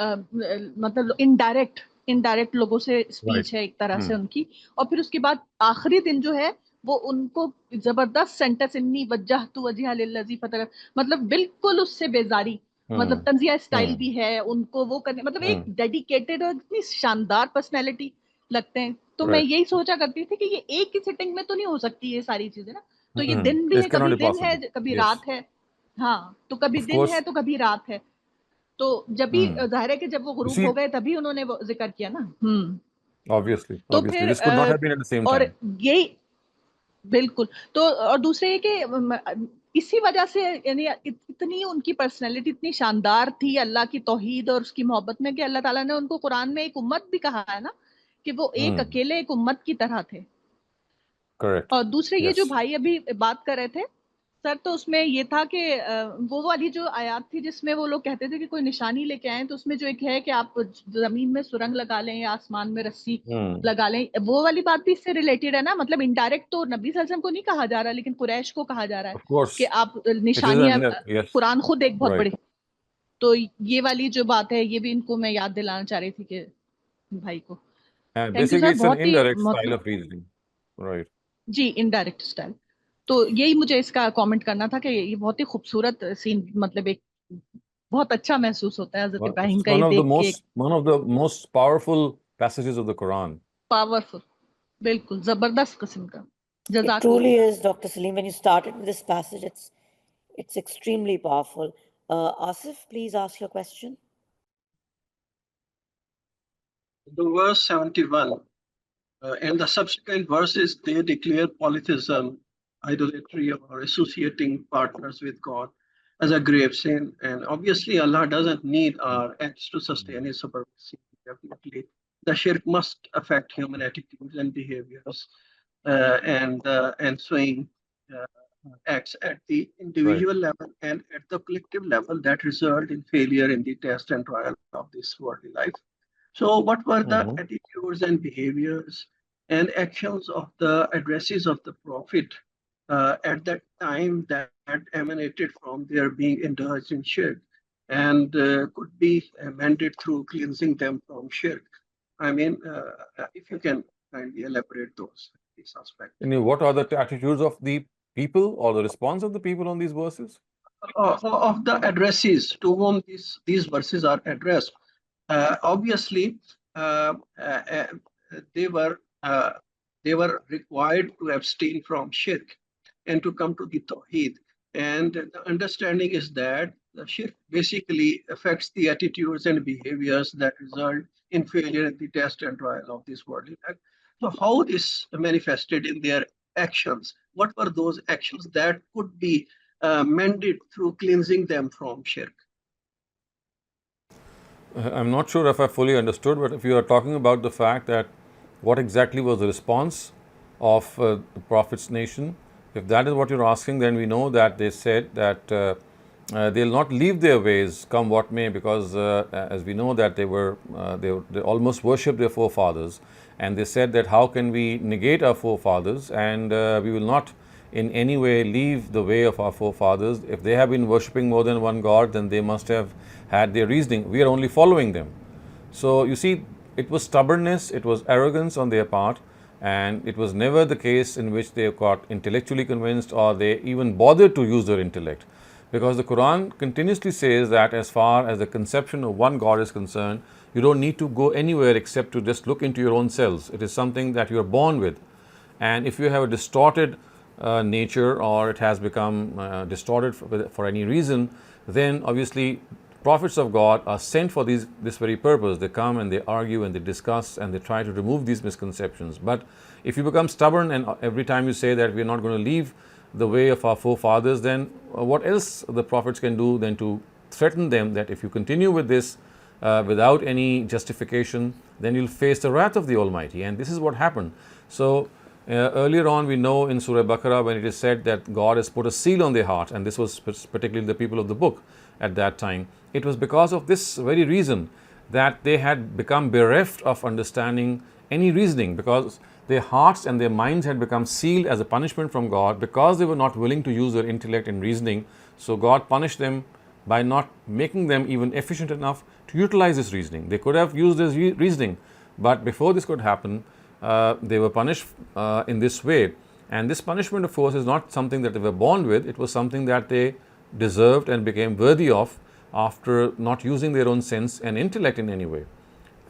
मतलब इनडायरेक्ट लोगों से स्पीच है एक तरह से उनकी, और फिर उसके बाद आखिरी दिन जो है वो उनको जबरदस्त सेंटेंस, इन्नी वज्जहतु वजहिया लिल्लज़ी फतर, मतलब बिल्कुल उससे बेजारी, मतलब तंजिया स्टाइल भी है उनको वो करने, मतलब एक डेडिकेटेड और इतनी शानदार पर्सनैलिटी लगते हैं। तो मैं यही सोचा करती थी कि ये एक ही सिटिंग में तो नहीं हो सकती ये सारी चीजें ना, तो ये दिन भी है, कभी दिन है कभी रात है, हाँ तो कभी दिन है तो कभी रात है, तो जब भी जाहिर है कि जब वो गुरूब हो गए तभी उन्होंने वो जिक्र किया ना। Obviously, तो obviously, फिर this could not have been at the same और time. यही बिल्कुल, तो और दूसरे ये कि इसी वजह से यानी इतनी उनकी पर्सनैलिटी इतनी शानदार थी अल्लाह की तौहीद और उसकी मोहब्बत में, कि अल्लाह ताला ने उनको कुरान में एक उम्मत भी कहा है ना, कि वो एक अकेले एक उम्मत की तरह थे। Correct. और दूसरे ये जो Yes. भाई अभी बात कर रहे थे सर, तो उसमें ये था कि वो वाली जो आयत थी जिसमें वो लोग कहते थे कि कोई निशानी लेके आए, तो उसमें जो एक है कि आप जमीन में सुरंग लगा लें या आसमान में रस्सी लगा लें, वो वाली बात भी इससे रिलेटेड है ना, मतलब इनडायरेक्ट तो नबी सल्लल्लाहु अलैहि वसल्लम को नहीं कहा जा रहा, लेकिन कुरैश को कहा जा रहा Of है course. कि आप It is निशानियां, yes. कुरान खुद एक बहुत Right. बड़ी, तो ये वाली जो बात है ये भी इनको मैं याद दिलाना चाह रही थी कि भाई को। And thank you basically, sir, it's an बहुत ही indirect style मतलब of reasoning. Right. जी इनडायरेक्ट स्टाइल, तो यही मुझे इसका कमेंट करना था कि ये बहुत ही खूबसूरत सीन, मतलब एक बहुत अच्छा महसूस होता है हजरत इब्राहिम It's का ये देख के, one of the most powerful passages of the Quran. Powerful, बिल्कुल जबरदस्त किस्म का। It जज़ाकल्लाह। truly is, Dr. Saleem. When you started with this passage, it's extremely powerful. Asif, please ask your question. The verse 71 and the subsequent verses, they declare polytheism, idolatry, or associating partners with God as a grave sin. And obviously, Allah doesn't need our acts to sustain His supremacy. Definitely, the shirk must affect human attitudes and behaviors, and swaying acts at the individual level and at the collective level that result in failure in the test and trial of this worldly life. So, what were the attitudes and behaviors and actions of the addresses of the Prophet at that time that emanated from their being indulged in shirk and could be amended through cleansing them from shirk? I mean, if you can kindly elaborate these aspects. And what are the attitudes of the people or the response of the people on these verses? Of the addresses to whom these verses are addressed. Obviously, they were required to abstain from shirk and to come to the tawheed. And the understanding is that the shirk basically affects the attitudes and behaviors that result in failure in the test and trial of this worldly life. So, how this manifested in their actions? What were those actions that could be mended through cleansing them from shirk? I'm not sure if I fully understood, but if you are talking about the fact that what exactly was the response of the Prophet's nation, if that is what you're asking, then we know that they said that they'll not leave their ways, come what may, because as we know that they almost worshipped their forefathers, and they said that how can we negate our forefathers, and we will not in any way leave the way of our forefathers. If they have been worshipping more than one God, then they must have had their reasoning. We are only following them. So you see, it was stubbornness, it was arrogance on their part, and it was never the case in which they got intellectually convinced or they even bothered to use their intellect. Because the Quran continuously says that as far as the conception of one God is concerned, you don't need to go anywhere except to just look into your own selves. It is something that you are born with. And if you have a distorted nature, or it has become distorted for any reason, then obviously prophets of God are sent for this very purpose. They come and they argue and they discuss and they try to remove these misconceptions. But if you become stubborn and every time you say that we are not going to leave the way of our forefathers, then what else the prophets can do than to threaten them that if you continue with this without any justification, then you'll face the wrath of the Almighty. And this is what happened. So earlier on, we know in Surah Baqarah, when it is said that God has put a seal on their heart, and this was particularly the people of the book at that time, it was because of this very reason that they had become bereft of understanding any reasoning, because their hearts and their minds had become sealed as a punishment from God because they were not willing to use their intellect in reasoning. So God punished them by not making them even efficient enough to utilize this reasoning. They could have used this reasoning, but before this could happen, they were punished in this way. And this punishment, of course, is not something that they were born with. It was something that they deserved and became worthy of after not using their own sense and intellect in any way.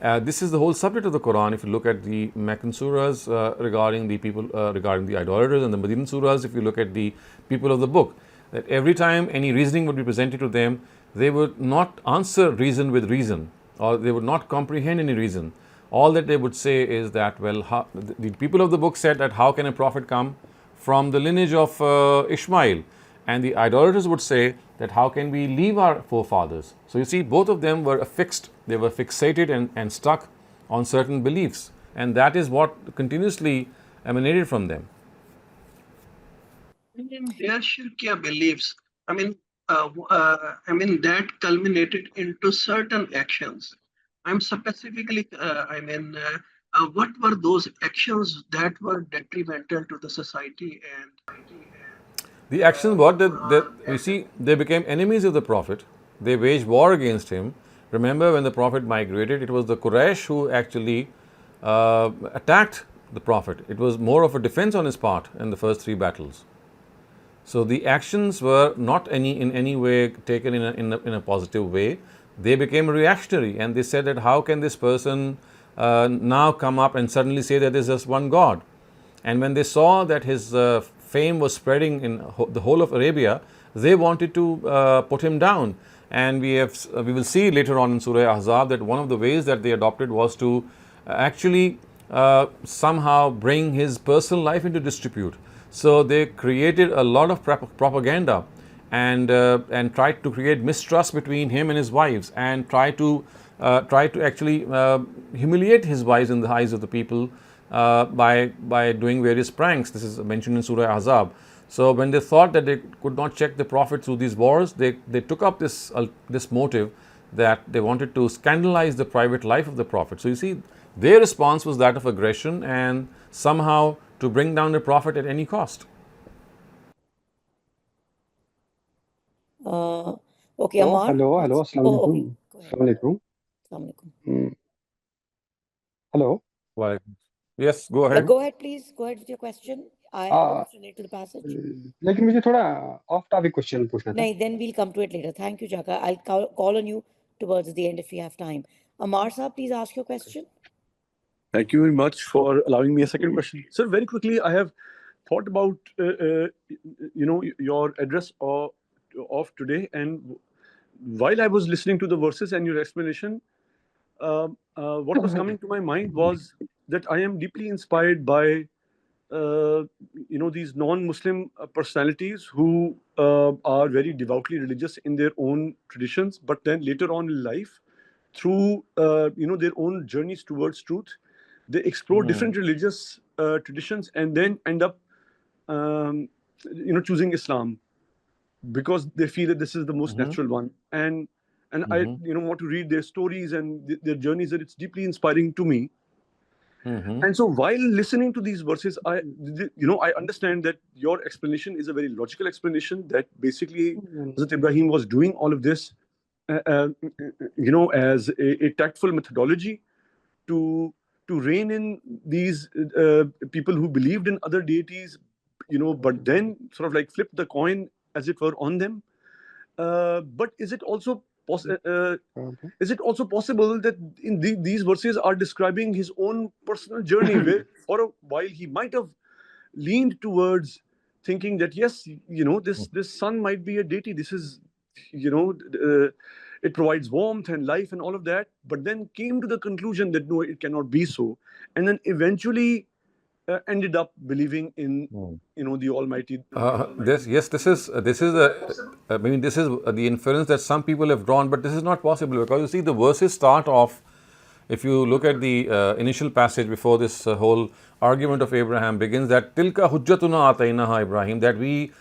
This is the whole subject of the Quran. If you look at the Meccan surahs regarding the people, regarding the idolaters, and the Medinan surahs, if you look at the people of the book, that every time any reasoning would be presented to them, they would not answer reason with reason, or they would not comprehend any reason. All that they would say is that, well, the people of the book said that how can a prophet come from the lineage of Ishmael? And the idolaters would say that how can we leave our forefathers? So you see, both of them were affixed, they were fixated and stuck on certain beliefs, and that is what continuously emanated from them. Their shirkiya beliefs, that culminated into certain actions. I'm specifically, what were those actions that were detrimental to the society? And the actions were that you see, they became enemies of the Prophet. They waged war against him. Remember, when the Prophet migrated, it was the Quraysh who actually attacked the Prophet. It was more of a defense on his part in the first 3 battles. So the actions were not in any way taken in a positive way. They became reactionary, and they said that how can this person now come up and suddenly say that there's just one God? And when they saw that his fame was spreading in the whole of Arabia, they wanted to put him down. And we will see later on in Surah Ahzab that one of the ways that they adopted was to actually somehow bring his personal life into disrepute. So they created a lot of propaganda and tried to create mistrust between him and his wives, and tried to actually humiliate his wives in the eyes of the people by doing various pranks. This is mentioned in Surah Ahzab. So when they thought that they could not check the Prophet through these wars, they took up this motive that they wanted to scandalize the private life of the Prophet. So you see, their response was that of aggression and somehow to bring down the Prophet at any cost. Okay, Ammar. Hello, Assalamu okay. alaikum. Go ahead. Assalamu alaikum. Assalamu alaikum. Hello. Well, yes, go Yeah, ahead. go ahead, please. Go ahead with your question. I hope it's related to the passage. लेकिन मुझे थोड़ा of topic question पूछना था. No, then we'll come to it later. Thank you, Jaka. I'll call on you towards the end if we have time. Ammar Saab, please ask your question. Thank you very much for allowing me a second question. Sir, very quickly, I have thought about your address of today, and while I was listening to the verses and your explanation, what was coming to my mind was that I am deeply inspired by these non-Muslim personalities who are very devoutly religious in their own traditions, but then later on in life, through their own journeys towards truth, they explore different religious traditions and then end up choosing Islam because they feel that this is the most natural one. And I want to read their stories and their journeys, and it's deeply inspiring to me. And so while listening to these verses, I understand that your explanation is a very logical explanation, that basically Hazrat Ibrahim was doing all of this, as a tactful methodology to rein in these people who believed in other deities, but then sort of like flip the coin, as it were, on them. But is it also possible that in these verses are describing his own personal journey, where for a while he might have leaned towards thinking that yes, this sun might be a deity. This is, it provides warmth and life and all of that. But then came to the conclusion that no, it cannot be so, and then eventually ended up believing in the Almighty. This is the inference that some people have drawn, but this is not possible, because you see the verses start off. If you look at the initial passage before this whole argument of Abraham begins, that tilka hujjatuna atainaha Ibrahim, that we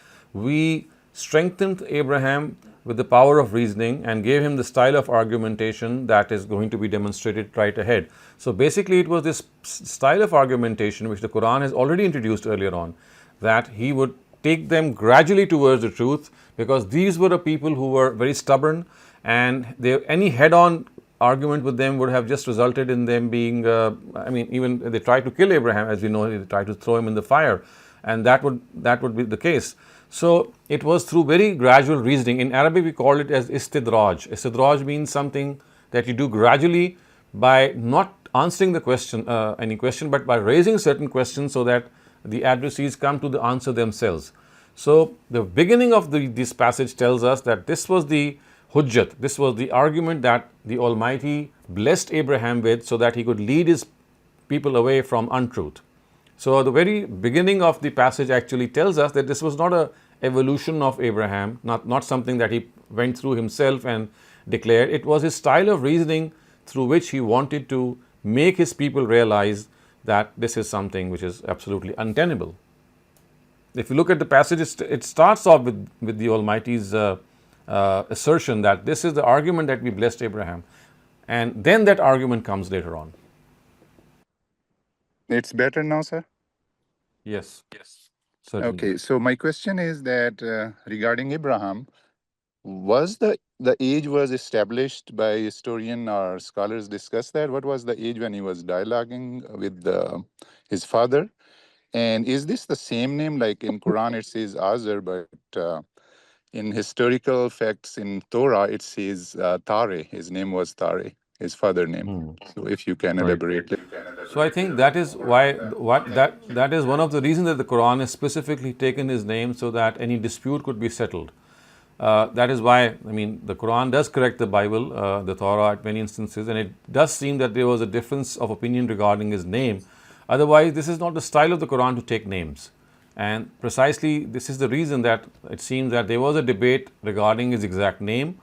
strengthened Abraham with the power of reasoning and gave him the style of argumentation that is going to be demonstrated right ahead. So basically it was this style of argumentation which the Quran has already introduced earlier on, that he would take them gradually towards the truth, because these were the people who were very stubborn, and any head-on argument with them would have just resulted in them being, even they tried to kill Abraham, as we know, they tried to throw him in the fire, and that would be the case. So it was through very gradual reasoning. In Arabic we call it as istidraj. Istidraj means something that you do gradually by not answering the question, any question, but by raising certain questions so that the adversaries come to the answer themselves. So the beginning of this passage tells us that this was the hujjat, this was the argument that the Almighty blessed Abraham with so that he could lead his people away from untruth. So the very beginning of the passage actually tells us that this was not an evolution of Abraham, not something that he went through himself and declared. It was his style of reasoning through which he wanted to make his people realize that this is something which is absolutely untenable. If you look at the passage, it starts off with the Almighty's assertion that this is the argument that we blessed Abraham, and then that argument comes later on. It's better now, sir? Yes. Certainly. Okay, so my question is that regarding Abraham, was the age was established by historian or scholars discuss that? What was the age when he was dialoguing with his father? And is this the same name? Like in Quran it says Azar, but in historical facts in Torah it says Tare. His name was Tare, his father name. So if you can elaborate. So I think that is why that is one of the reasons that the Quran has specifically taken his name, so that any dispute could be settled. That is why, the Quran does correct the Bible, the Torah at many instances, and it does seem that there was a difference of opinion regarding his name. Otherwise, this is not the style of the Quran to take names. And precisely this is the reason that it seems that there was a debate regarding his exact name,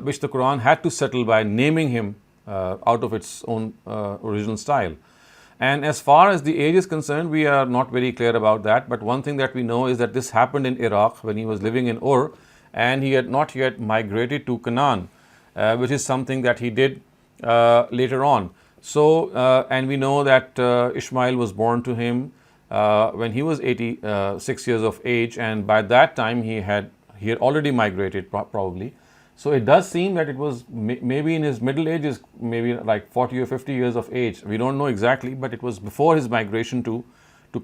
which the Quran had to settle by naming him out of its own original style. And as far as the age is concerned, we are not very clear about that. But one thing that we know is that this happened in Iraq when he was living in Ur, and he had not yet migrated to Canaan, which is something that he did later on. So, and we know that Ishmael was born to him when he was 86 years of age, and by that time he had already migrated probably. So it does seem that it was maybe in his middle ages, maybe like 40 or 50 years of age. We don't know exactly, but it was before his migration to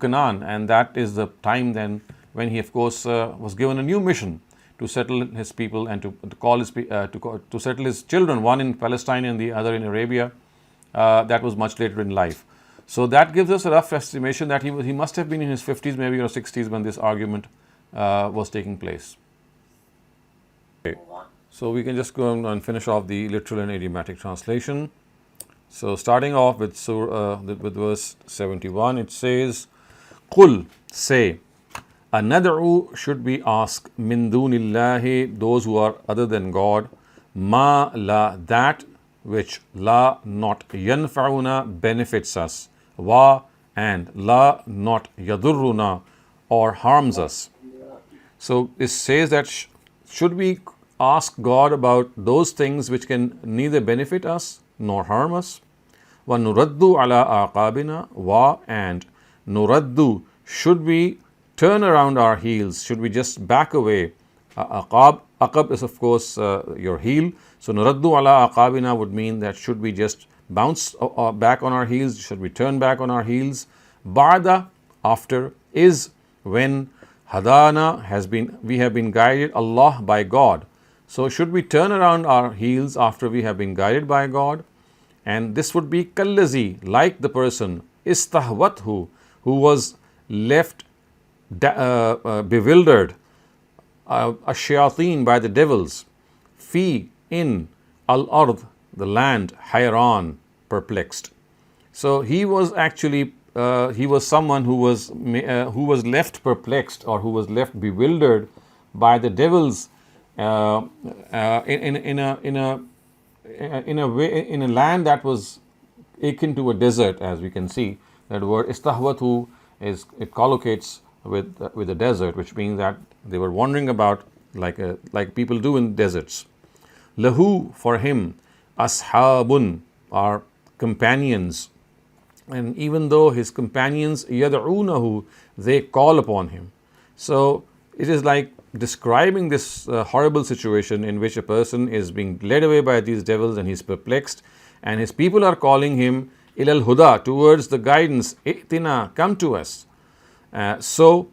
Canaan, and that is the time then when he, of course, was given a new mission to settle his people and to settle his children, one in Palestine and the other in Arabia. That was much later in life. So that gives us a rough estimation that he must have been in his 50s, maybe, or 60s when this argument was taking place. Okay. So we can just go and finish off the literal and idiomatic translation. So starting off with with verse 71, it says, "Qul, say, anad'u, should we ask, min dunillahi, those who are other than God, ma la, that which la, not, yanfa'una, benefits us, wa, and la, not, yadurruna, or harms us." So it says that should we ask God about those things which can neither benefit us nor harm us? وَنُرَدُّ عَلَىٰ أَعْقَابِنَا wa and nuraddu, should we turn around our heels, should we just back away. Aqab is of course your heel. So nuraddu ala aqabina would mean that should we just bounce back on our heels, should we turn back on our heels. Ba'da, after, is when. Hadana, we have been guided, Allah, by God. So should we turn around our heels after we have been guided by God? And this would be kallazi, like the person, istahwathu, who was left bewildered, ash-shayateen, by the devils, fi, in, al-ard, the land, hayran, perplexed. So he was actually he was someone who was left perplexed, or who was left bewildered by the devils in a land that was akin to a desert. As we can see, that word istahwatu it collocates with the desert, which means that they were wandering about like people do in deserts. Lahu, for him, ashabun, are companions. And even though his companions, yad'unahu, they call upon him. So it is like describing this horrible situation in which a person is being led away by these devils and he's perplexed, and his people are calling him ilal huda, towards the guidance. I'tina, come to us. So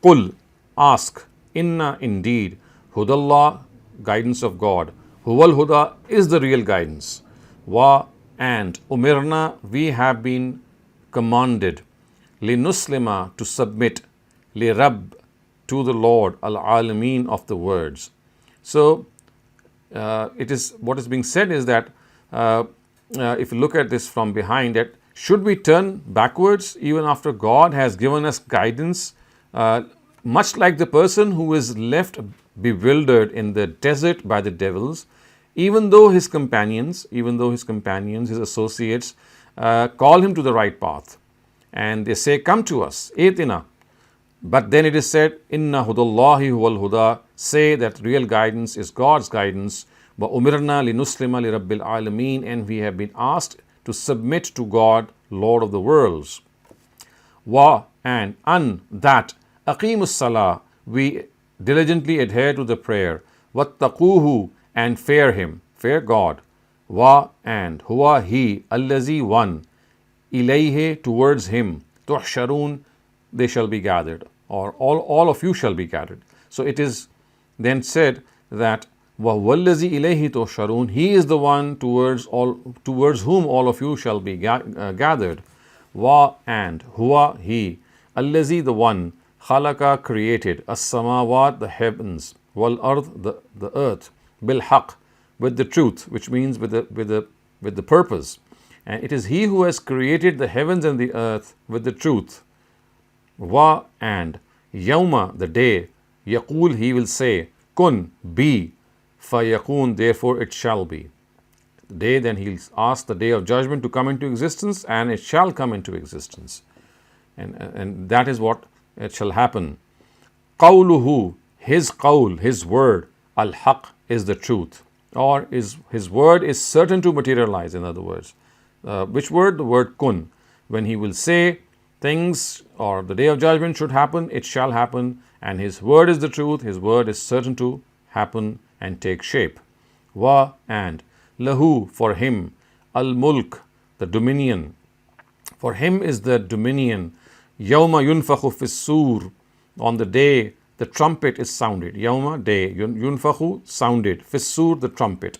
qul, ask, inna, indeed, hudallah, guidance of God, huwal huda, is the real guidance, wa, and umirna, we have been commanded, linuslima, to submit, lirab, to the Lord, al-alameen, of the words. So it is, what is being said is that if you look at this from behind, that should we turn backwards even after God has given us guidance, much like the person who is left bewildered in the desert by the devils, even though his companions, his associates, call him to the right path, and they say, come to us, etina. But then it is said, inna hudallahi huwal huda, say that real guidance is God's guidance. Wa umirna linuslima li rabbil alameen, and we have been asked to submit to God, Lord of the worlds. Wa, and an, that, aqimus salah, we diligently adhere to the prayer. Wattaquhu, and fear him, fear God. Wa, and huwa, he, allazi, one, ilayhi, towards him, tuhsharun, they shall be gathered, or all of you shall be gathered. So it is then said that wa wallazi ilayhi tuhsharun, he is the one towards whom all of you shall be gathered. Wa, and huwa, he, allazi, the one, khalaqa, created, as-samawat, the heavens, wal ard, the earth, bil haqq, with the truth, which means with the purpose. And it is he who has created the heavens and the earth with the truth. Wa, and yawma, the day, yaqul, he will say, kun, be, fayakun, therefore it shall be. The day, then he'll ask the day of judgment to come into existence, and it shall come into existence. And that is what it shall happen. Qawluhu, his qawl, his word, al-haq, is the truth, or his word is certain to materialize. In other words, which word? The word kun. When he will say things, or the day of judgment should happen, it shall happen, and his word is the truth, his word is certain to happen and take shape. Wa, and lahu, for him, al-mulk, the dominion, for him is the dominion. Yawma yunfakhu fis-sur, on the day the trumpet is sounded. Yawma, day, yunfakhu, sounded, fis-sur, the trumpet.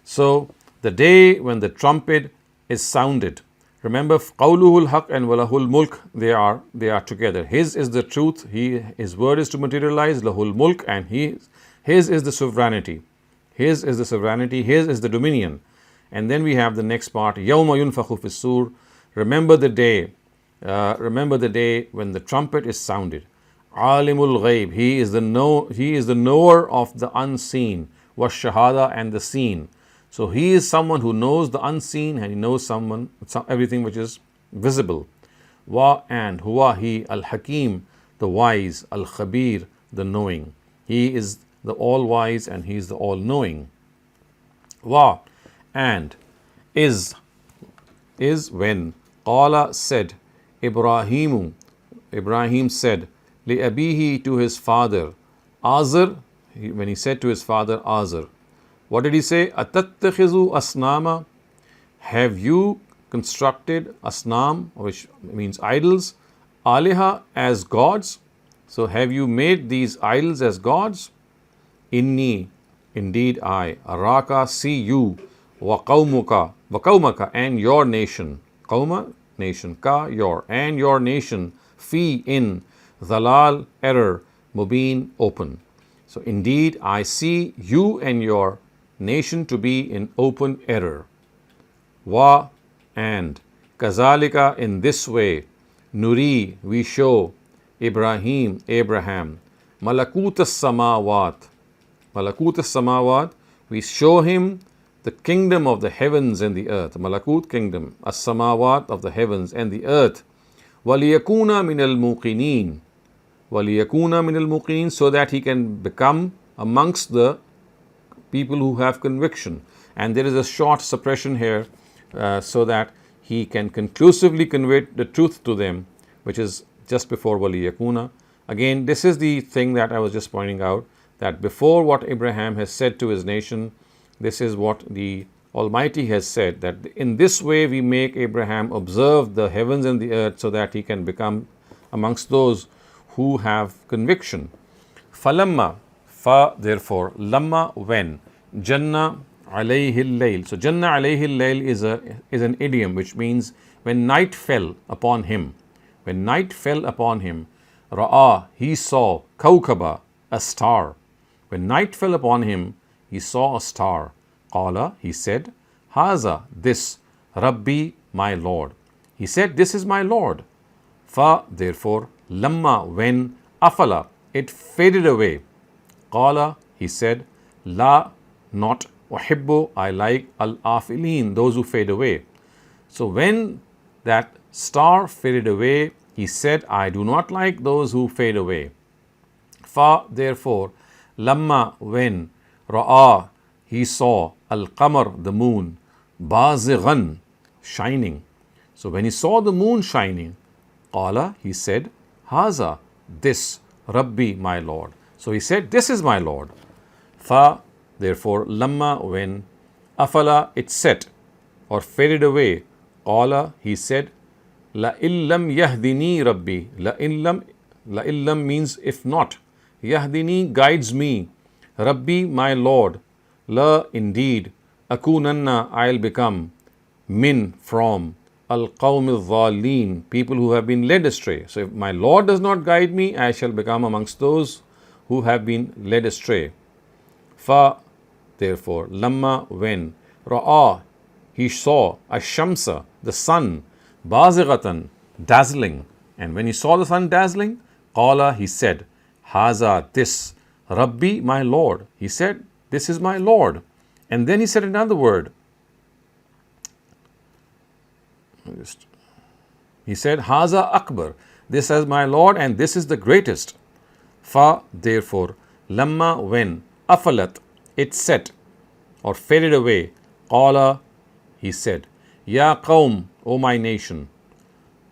So the day when the trumpet is sounded, remember, qawluhul haq and walahul mulk, they are together. His is the truth, his word is to materialize, lahul mulk, and his is the sovereignty. His is the sovereignty, his is the dominion. And then we have the next part, yawma yunfakhu fis-sur, remember the day when the trumpet is sounded. Alimul ghaib, he is the knower of the unseen, was shahada, and the seen. So he is someone who knows the unseen, and he knows everything which is visible. Wa, and huwa, he, al-hakim, the wise, al-khabir, the knowing. He is the all-wise and he is the all-knowing. Wa, and is is when Qala said, Ibrahim said, Li'abihi to his father, Azar, when he said to his father Azar, what did he say? Atattakhizu asnama, have you constructed asnam, which means idols, aliha as gods? So have you made these idols as gods? Inni, indeed I, araka, see you, wa qawmaka, and your nation, qawma, nation, ka, your, and your nation, fi, in, dhalal, error, mubin, open. So indeed I see you and your nation to be in open error. Wa, and, kazalika, in this way, nuri, we show, Abraham, malakut as-samawat, we show him the kingdom of the heavens and the earth, malakut kingdom, as-samawat of the heavens and the earth, waliyakuna min al-muqinin, so that he can become amongst the people who have conviction. And there is a short suppression here so that he can conclusively convey the truth to them, which is just before waliyakuna. Again, this is the thing that I was just pointing out, that before what Abraham has said to his nation, this is what the Almighty has said, that in this way we make Abraham observe the heavens and the earth so that he can become amongst those who have conviction. Falamma, therefore, lamma, when, janna alayhi al-layl. So janna alayhi al-layl is an idiom which means when night fell upon him. When night fell upon him, ra'a, he saw, kawkaba, a star. When night fell upon him, he saw a star. Qala, he said, haza, this, Rabbi, my Lord. He said, this is my Lord. Fa, therefore, lamma, when, afala, it faded away. Qala, he said, la, not, uhibbu, I like, al-afilin, those who fade away. So when that star faded away, he said, I do not like those who fade away. Fa, therefore, lamma, when, ra'a, he saw, al-qamar, the moon, bazighan, shining. So when he saw the moon shining, qala, he said, haza, this, Rabbi, my Lord. So he said, this is my Lord. Fa, therefore, lamma, when, afala, it set, or faded away, qala, he said, la illam yahdini Rabbi. La illam means if not. Yahdini guides me. Rabbi, my Lord. La, indeed. Akunanna, I'll become. Min, from. Al-qawm al-dhalin, people who have been led astray. So if my Lord does not guide me, I shall become amongst those who have been led astray. Fa, therefore, lamma, when, ra'a, he saw, ash-shamsa, the sun, bazighatan, dazzling. And when he saw the sun dazzling, qala, he said, haza, this, Rabbi, my Lord. He said, this is my Lord. And then he said another word. He said, haza akbar, this is my Lord and this is the greatest. Fa, therefore, lamma, when, afalat, it set, or faded away, qala, he said, ya qawm, O my nation,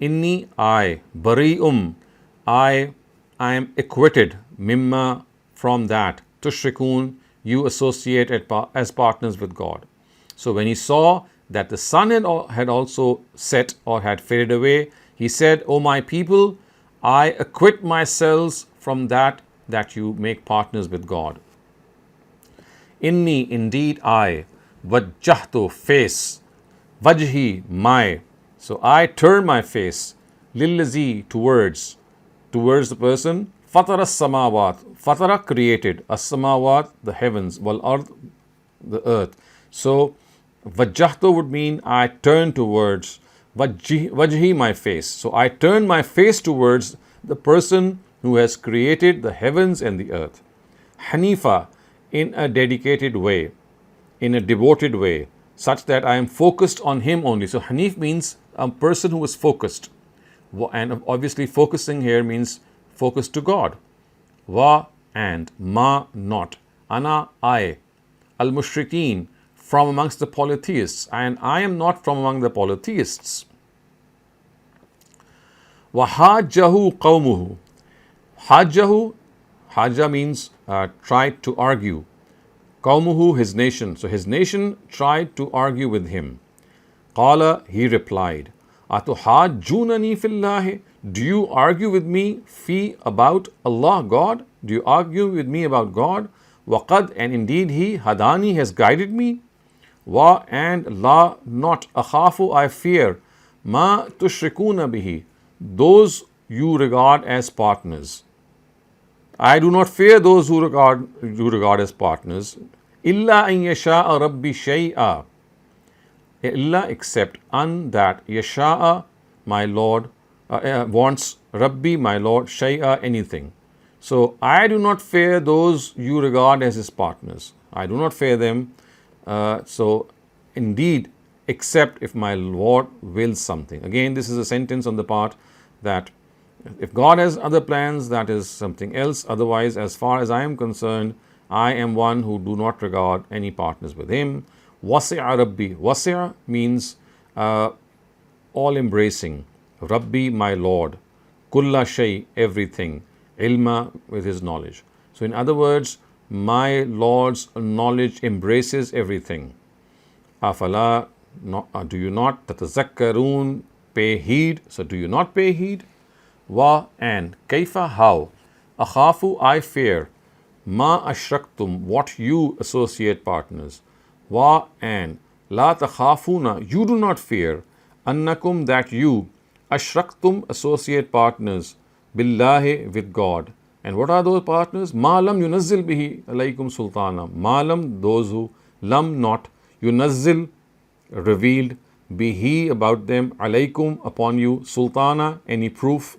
inni, I, bari'um, I am acquitted, mimma, from that, tushrikun, you associate as partners with God. So when he saw that the sun had also set or had faded away, he said, O my people, I acquit myself from that you make partners with God. Inni, indeed I, wajjahtu, face, wajhi, my. So I turn my face, lillazi, towards the person, fatara samawat, fatara created, as-samawat, the heavens, wal ard, the earth. So wajjahtu would mean I turn towards, wajhi, my face. So I turn my face towards the person who has created the heavens and the earth. Hanifa, in a dedicated way, in a devoted way, such that I am focused on him only. So Hanif means a person who is focused. And obviously focusing here means focused to God. Wa, and, ma, not. Ana, I. Al-mushrikeen, from amongst the polytheists, and I am not from among the polytheists. وَحَاجَّهُ قَوْمُهُ. Hajjahu, Hajja means tried to argue. Qawmuhu, his nation. So his nation tried to argue with him. Qala, he replied, Atuhajjunani fillahi. Do you argue with me about Allah, God? Do you argue with me about God? Waqad, and indeed he, hadani, has guided me. Wa, and la, not, akhafu, I fear, ma tushrikuna bihi, those you regard as partners. I do not fear those who regard as partners. Illa an yasha'a rabbi shay'a. Illa, except an, that, yasha'a, my Lord, wants, rabbi, my Lord, shay'a, anything. So I do not fear those you regard as his partners. I do not fear them. So indeed, except if my Lord wills something. Again, this is a sentence on the part that if God has other plans, that is something else. Otherwise, as far as I am concerned, I am one who do not regard any partners with him. Wasi'a Rabbi. Wasi'a means all embracing. Rabbi, my Lord. Kulla shay, everything. Ilma, with his knowledge. So in other words, my Lord's knowledge embraces everything. Afala, do you not? Tatazakkarun, pay heed. So do you not pay heed? Wa, and kaifa, how? Akhafu, I fear. Ma ashraktum, what you associate partners. Wa, and la takhafuna, you do not fear. Annakum, that you ashraktum, associate partners. Billahi, with God. And what are those partners? Ma lam yunazzil bihi alaykum sultana. Ma lam, those who, lam, not, yunazzil, revealed, bihi, about them, alaykum, upon you, sultana, any proof.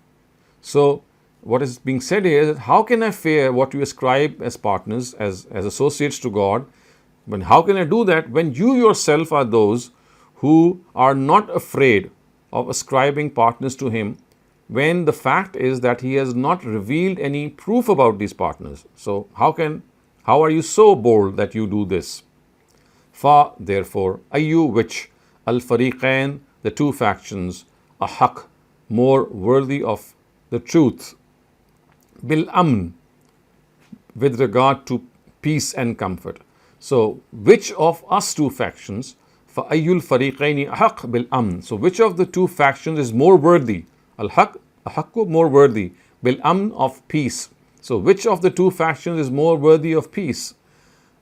So what is being said here is, how can I fear what you ascribe as partners, as associates to God? But how can I do that when you yourself are those who are not afraid of ascribing partners to him, when the fact is that he has not revealed any proof about these partners? So how are you so bold that you do this? Fa, therefore, ayyu, which, al-fariqain, the two factions, ahaq, more worthy of the truth, bil amn, with regard to peace and comfort. So which of us two factions, fa ayyul fariqaini ahaq bil amn, so which of the two factions is more worthy, al-haq, ahakku, more worthy, bil amn, of peace. So which of the two factions is more worthy of peace?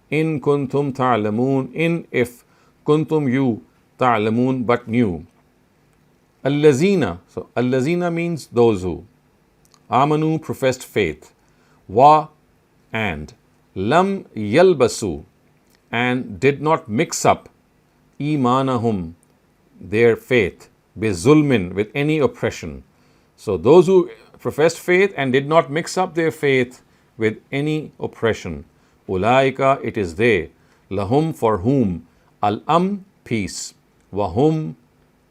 In kuntum ta'lamun, in, if, kuntum, you, ta'lamun, but knew. Allazina, so allazina means those who, amanu, professed faith, wa, and, lam yalbasu, and did not mix up, imanahum, their faith, bizulmin, with any oppression. So those who professed faith and did not mix up their faith with any oppression, ulaika, it is they, lahum, for whom, al-am, peace, wahum,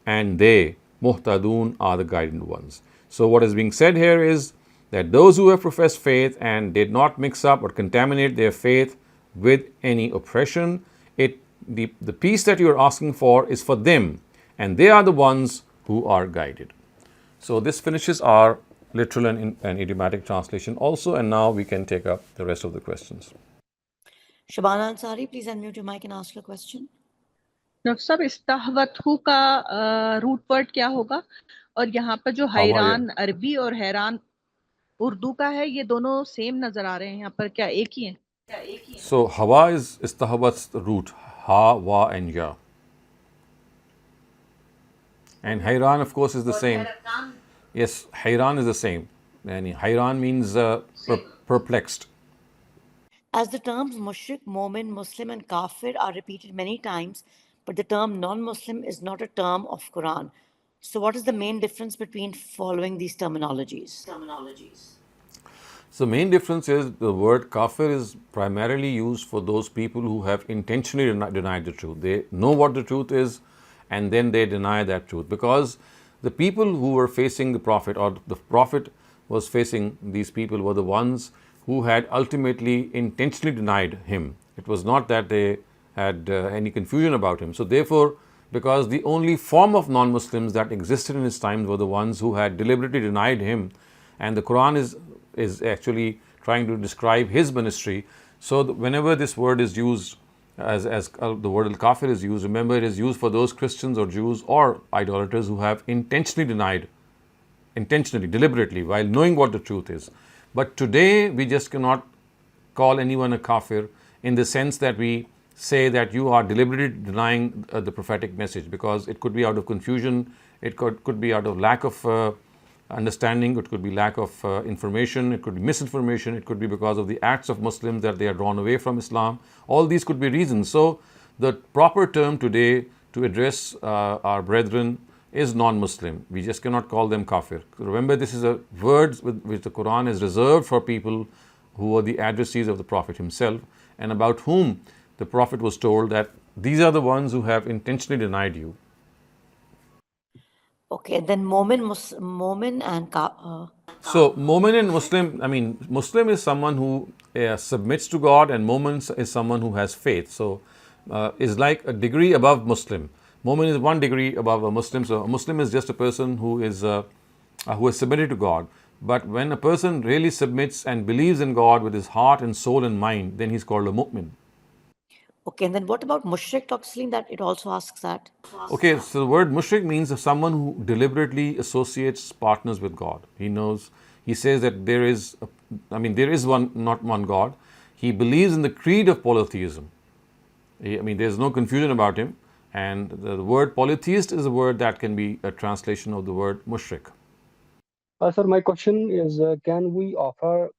and they, muhtadun, are the guided ones. So what is being said here is that those who have professed faith and did not mix up or contaminate their faith with any oppression, the peace that you are asking for is for them, and they are the ones who are guided. So this finishes our literal and idiomatic translation also, and now we can take up the rest of the questions. Shabana Ansari, please unmute your mic and ask your question. Doctor साहब, इस्तहवतहु का root word क्या होगा? और यहाँ पर जो हैरान अरबी और हैरान उर्दू का है, ये दोनों सेम नजर आ रहे हैं यहाँ पर, क्या एक ही है? So hawa is istahawat's root, ha, wa, and ya. And hayran, of course, is the same. Yes, hayran is the same. And hayran means perplexed. As the terms mushrik, mu'min, Muslim, and kafir are repeated many times, but the term non-Muslim is not a term of Quran. So what is the main difference between following these terminologies? So main difference is the word kafir is primarily used for those people who have intentionally denied the truth. They know what the truth is and then they deny that truth. Because the people who were facing the Prophet, or the Prophet was facing these people, were the ones who had ultimately intentionally denied him. It was not that they had any confusion about him. So therefore, because the only form of non-Muslims that existed in his time were the ones who had deliberately denied him, and the Quran is actually trying to describe his ministry. So whenever this word is used, as the word al-kafir is used, remember it is used for those Christians or Jews or idolaters who have intentionally denied, deliberately, while knowing what the truth is. But today we just cannot call anyone a kafir in the sense that we say that you are deliberately denying the prophetic message, because it could be out of confusion, it could be out of lack of understanding, it could be lack of information, it could be misinformation, it could be because of the acts of Muslims that they are drawn away from Islam. All these could be reasons. So the proper term today to address our brethren is non-Muslim. We just cannot call them kafir. Remember, this is a word which the Quran is reserved for people who are the adversaries of the Prophet himself, and about whom the Prophet was told that these are the ones who have intentionally denied you. Okay, then Momin and So, Mu'min and Muslim, Muslim is someone who submits to God, and Mu'min is someone who has faith. So, is like a degree above Muslim. Mu'min is one degree above a Muslim. So, a Muslim is just a person who is submitted to God. But when a person really submits and believes in God with his heart and soul and mind, then he's called a mu'min. Okay, and then what about mushrik, Dr. Saleem? That it also asks that. Okay, so the word mushrik means someone who deliberately associates partners with God. He says that there is one, not one God. He believes in the creed of polytheism. There's no confusion about him. And the word polytheist is a word that can be a translation of the word mushrik. Sir, my question is, can we offer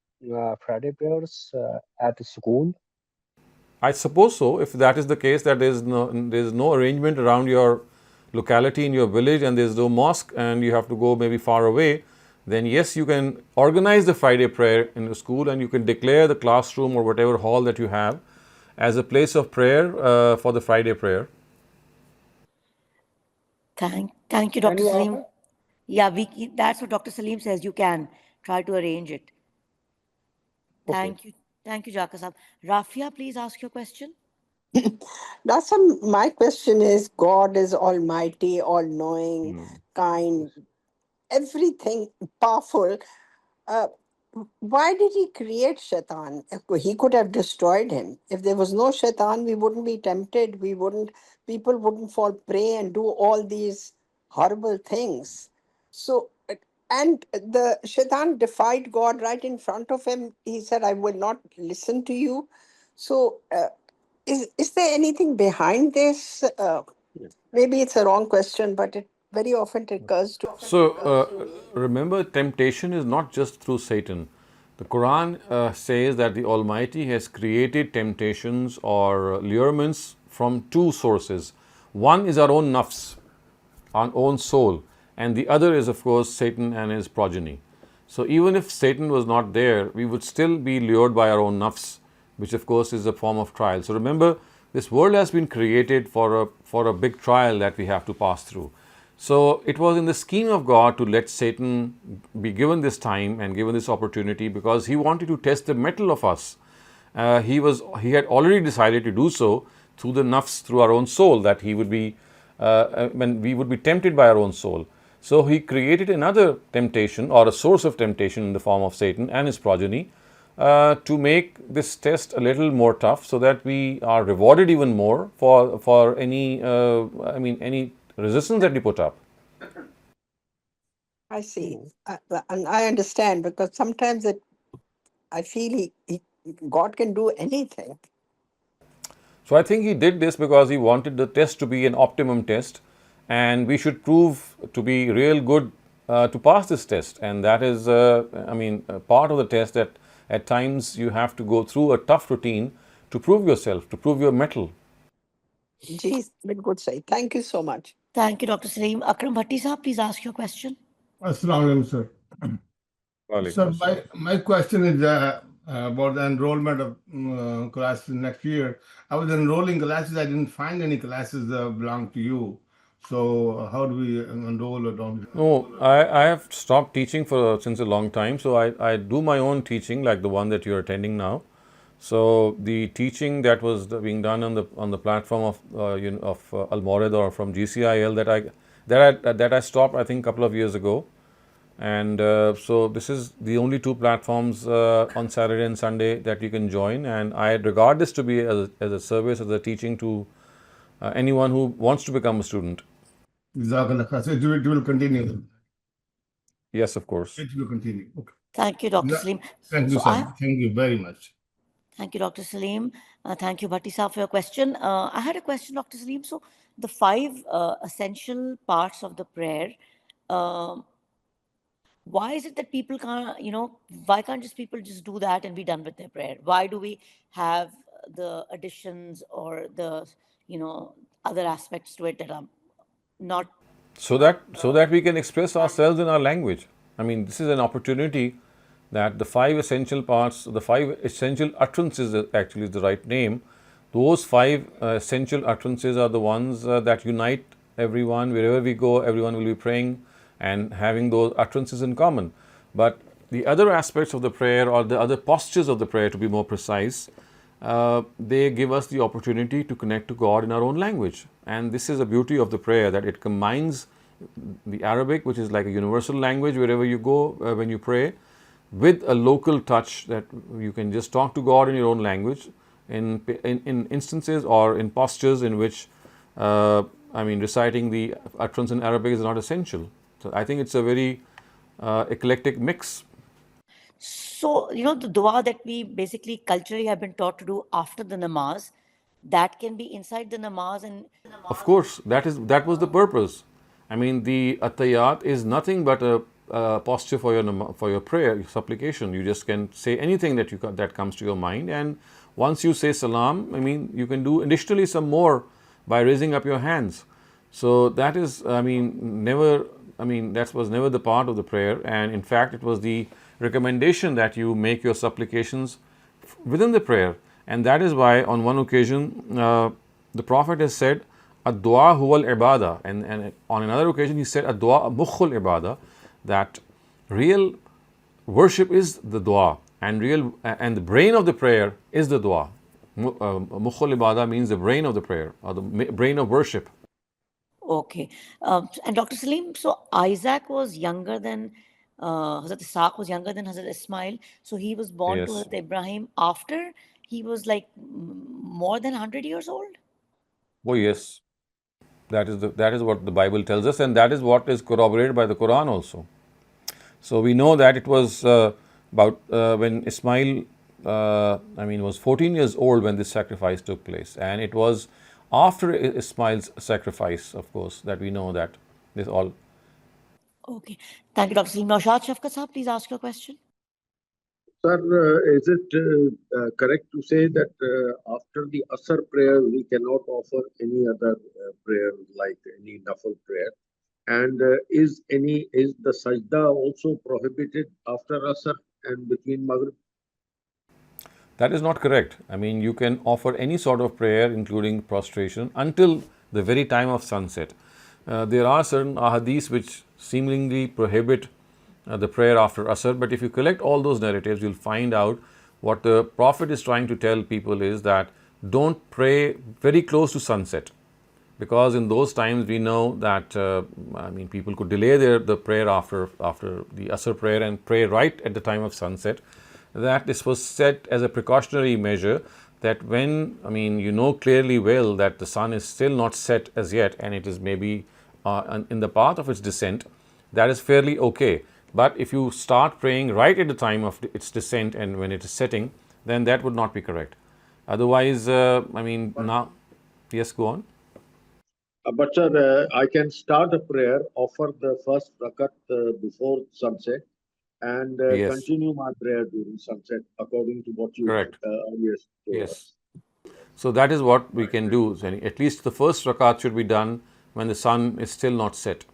Friday prayers at school? I suppose so. If that is the case, that there is no arrangement around your locality in your village, and there is no mosque, and you have to go maybe far away, then yes, you can organize the Friday prayer in the school, and you can declare the classroom or whatever hall that you have as a place of prayer for the Friday prayer. Thank you, Dr. Saleem. Yeah, that's what Dr. Saleem says. You can try to arrange it. Thank you. Thank you, Jaka Sahab. Rafia, please ask your question. My question is, God is almighty, all-knowing, kind, everything powerful. Why did he create Shaitan? He could have destroyed him. If there was no Shaitan, we wouldn't be tempted. People wouldn't fall prey and do all these horrible things. So, and the Shaitan defied God right in front of him. He said, I will not listen to you. So, is there anything behind this? Maybe it's a wrong question, but it very often occurs to. So remember, temptation is not just through Satan. The Quran says that the Almighty has created temptations or allurements from two sources. One is our own nafs, our own soul, and the other is, of course, Satan and his progeny. So even if Satan was not there, we would still be lured by our own nafs, which of course is a form of trial. So remember, this world has been created for a big trial that we have to pass through. So it was in the scheme of God to let Satan be given this time and given this opportunity, because he wanted to test the mettle of us. He had already decided to do so through the nafs, through our own soul, that he would be when we would be tempted by our own soul. So he created another temptation, or a source of temptation, in the form of Satan and his progeny, to make this test a little more tough, so that we are rewarded even more for any resistance that we put up. I see. And I understand, because sometimes I feel God can do anything. So I think he did this because he wanted the test to be an optimum test, and we should prove to be real good to pass this test. And that is, part of the test, that at times you have to go through a tough routine to prove yourself, to prove your mettle. Geez, good say. Thank you so much. Thank you, Dr. Saleem. Akram Bhatti Sahab, please ask your question. Assalamu alaikum, sir. So my question is about the enrollment of classes next year. I was enrolling classes. I didn't find any classes that belong to you. So how do we enroll or don't? No, I have stopped teaching since a long time. So I do my own teaching, like the one that you're attending now. So the teaching that was being done on the platform of Al-Mawrid or from GCIL that I stopped, I think, a couple of years ago. And so this is the only two platforms on Saturday and Sunday that you can join, and I regard this to be as a service, as a teaching to anyone who wants to become a student. Jazakallah khair. So it will continue. Yes, of course. It will continue. Okay. Thank you, Dr. Saleem. Thank you, sir. Thank you very much. Thank you, Dr. Saleem. Thank you, Bhatti Saab, for your question. I had a question, Dr. Saleem. So the 5 essential parts of the prayer, why is it that people can't, why can't just people just do that and be done with their prayer? Why do we have the additions or the, other aspects to it that are not... So that we can express ourselves in our language. I mean, this is an opportunity that the 5 essential parts, the 5 essential utterances actually is the right name. Those 5 essential utterances are the ones that unite everyone. Wherever we go, everyone will be praying and having those utterances in common. But the other aspects of the prayer, or the other postures of the prayer to be more precise, they give us the opportunity to connect to God in our own language. And this is the beauty of the prayer, that it combines the Arabic, which is like a universal language wherever you go when you pray, with a local touch that you can just talk to God in your own language in instances or in postures in which reciting the utterance in Arabic is not essential. So I think it's a very eclectic mix. So, the dua that we basically culturally have been taught to do after the namaz, that can be inside the namaz. And of course, that was the purpose. I mean, the attayat is nothing but a posture for your prayer, your supplication. You just can say anything that comes to your mind, and once you say salam, I mean, you can do additionally some more by raising up your hands. So that is, that was never the part of the prayer, and in fact, it was the recommendation that you make your supplications within the prayer. And that is why on one occasion the Prophet has said, ad-dua huwa al-ibadah, and on another occasion he said, ad-dua mukhul ibadah, that real worship is the dua, and the brain of the prayer is the dua. Mukhul ibadah means the brain of the prayer, or the brain of worship. Okay. And Dr. Saleem, so Isaac was younger than Hazrat Ishaq was younger than Hazrat Ismail. So he was born to Hazrat Ibrahim after he was like more than 100 years old? Oh yes. That is what the Bible tells us, and that is what is corroborated by the Quran also. So we know that it was about when Ismail was 14 years old when this sacrifice took place, and it was after Ismail's sacrifice, of course, that we know that this all. Okay. Thank you, Dr. Saleem. Naushad Shafqat Sahab, please ask your question. Sir, is it correct to say that after the Asr prayer, we cannot offer any other prayer like any Nafal prayer? And is the sajda also prohibited after Asr and between Maghrib? That is not correct. I mean, you can offer any sort of prayer, including prostration, until the very time of sunset. There are certain ahadiths which seemingly prohibit the prayer after Asr, but if you collect all those narratives, you'll find out what the Prophet is trying to tell people is that don't pray very close to sunset, because in those times we know that people could delay the prayer after the Asr prayer and pray right at the time of sunset. That this was set as a precautionary measure, that when clearly well that the sun is still not set as yet and it is maybe in the path of its descent, that is fairly okay. But if you start praying right at the time of its descent and when it is setting, then that would not be correct. Otherwise, now, yes, go on. But sir, I can start a prayer, offer the first rakat before sunset, and continue my prayer during sunset, according to what you correct. Yes. Yes. So that is what we can do. So at least the first rakat should be done when the sun is still not set.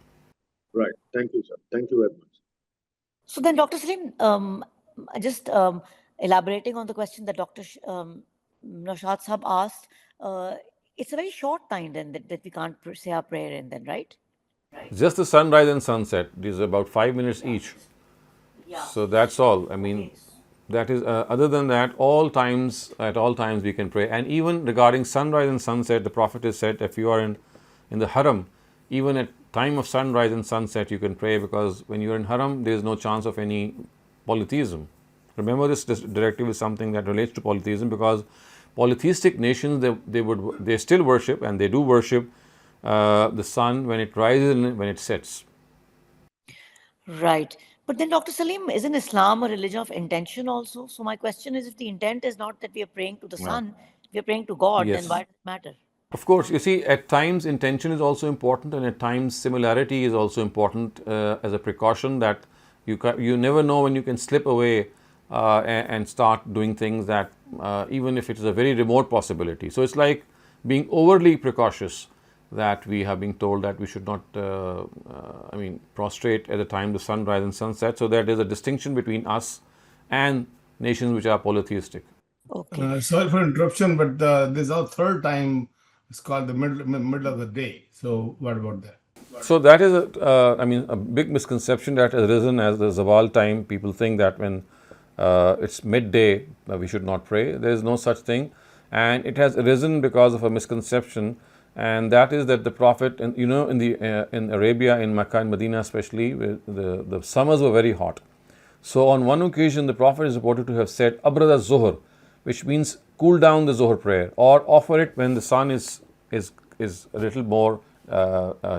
Right. Thank you, sir. Thank you very much. So then, Dr. Saleem, just elaborating on the question that Dr. Naushad Sahab asked, it's a very short time then that we can't say our prayer in then, right? Just the sunrise and sunset. These are about 5 minutes each. So that's all. That is, other than that, at all times we can pray. And even regarding sunrise and sunset, the Prophet has said if you are in the haram, even at time of sunrise and sunset, you can pray, because when you are in haram, there is no chance of any polytheism. Remember, this directive is something that relates to polytheism, because polytheistic nations, they still worship, and they do worship the sun when it rises and when it sets. Right. But then, Dr. Saleem, isn't Islam a religion of intention also? So my question is, if the intent is not that we are praying to the sun, we are praying to God, then why Yes. does it matter? Of course, you see, at times intention is also important, and at times similarity is also important as a precaution, that you never know when you can slip away and start doing things that even if it is a very remote possibility. So it's like being overly precautious, that we have been told that we should not, prostrate at the time the sunrise and sunset, so that there is a distinction between us and nations which are polytheistic. Okay. Sorry for interruption, but this is our third time. It's called the middle of the day. So what about that? So that is a big misconception that has arisen as the Zawal time. People think that when it's midday, we should not pray. There is no such thing, and it has arisen because of a misconception, and that is that the Prophet, and in Arabia, in Makkah and Medina especially, the summers were very hot. So on one occasion, the Prophet is reported to have said "Abrada Zuhr," which means cool down the Zuhr prayer, or offer it when the sun is a little more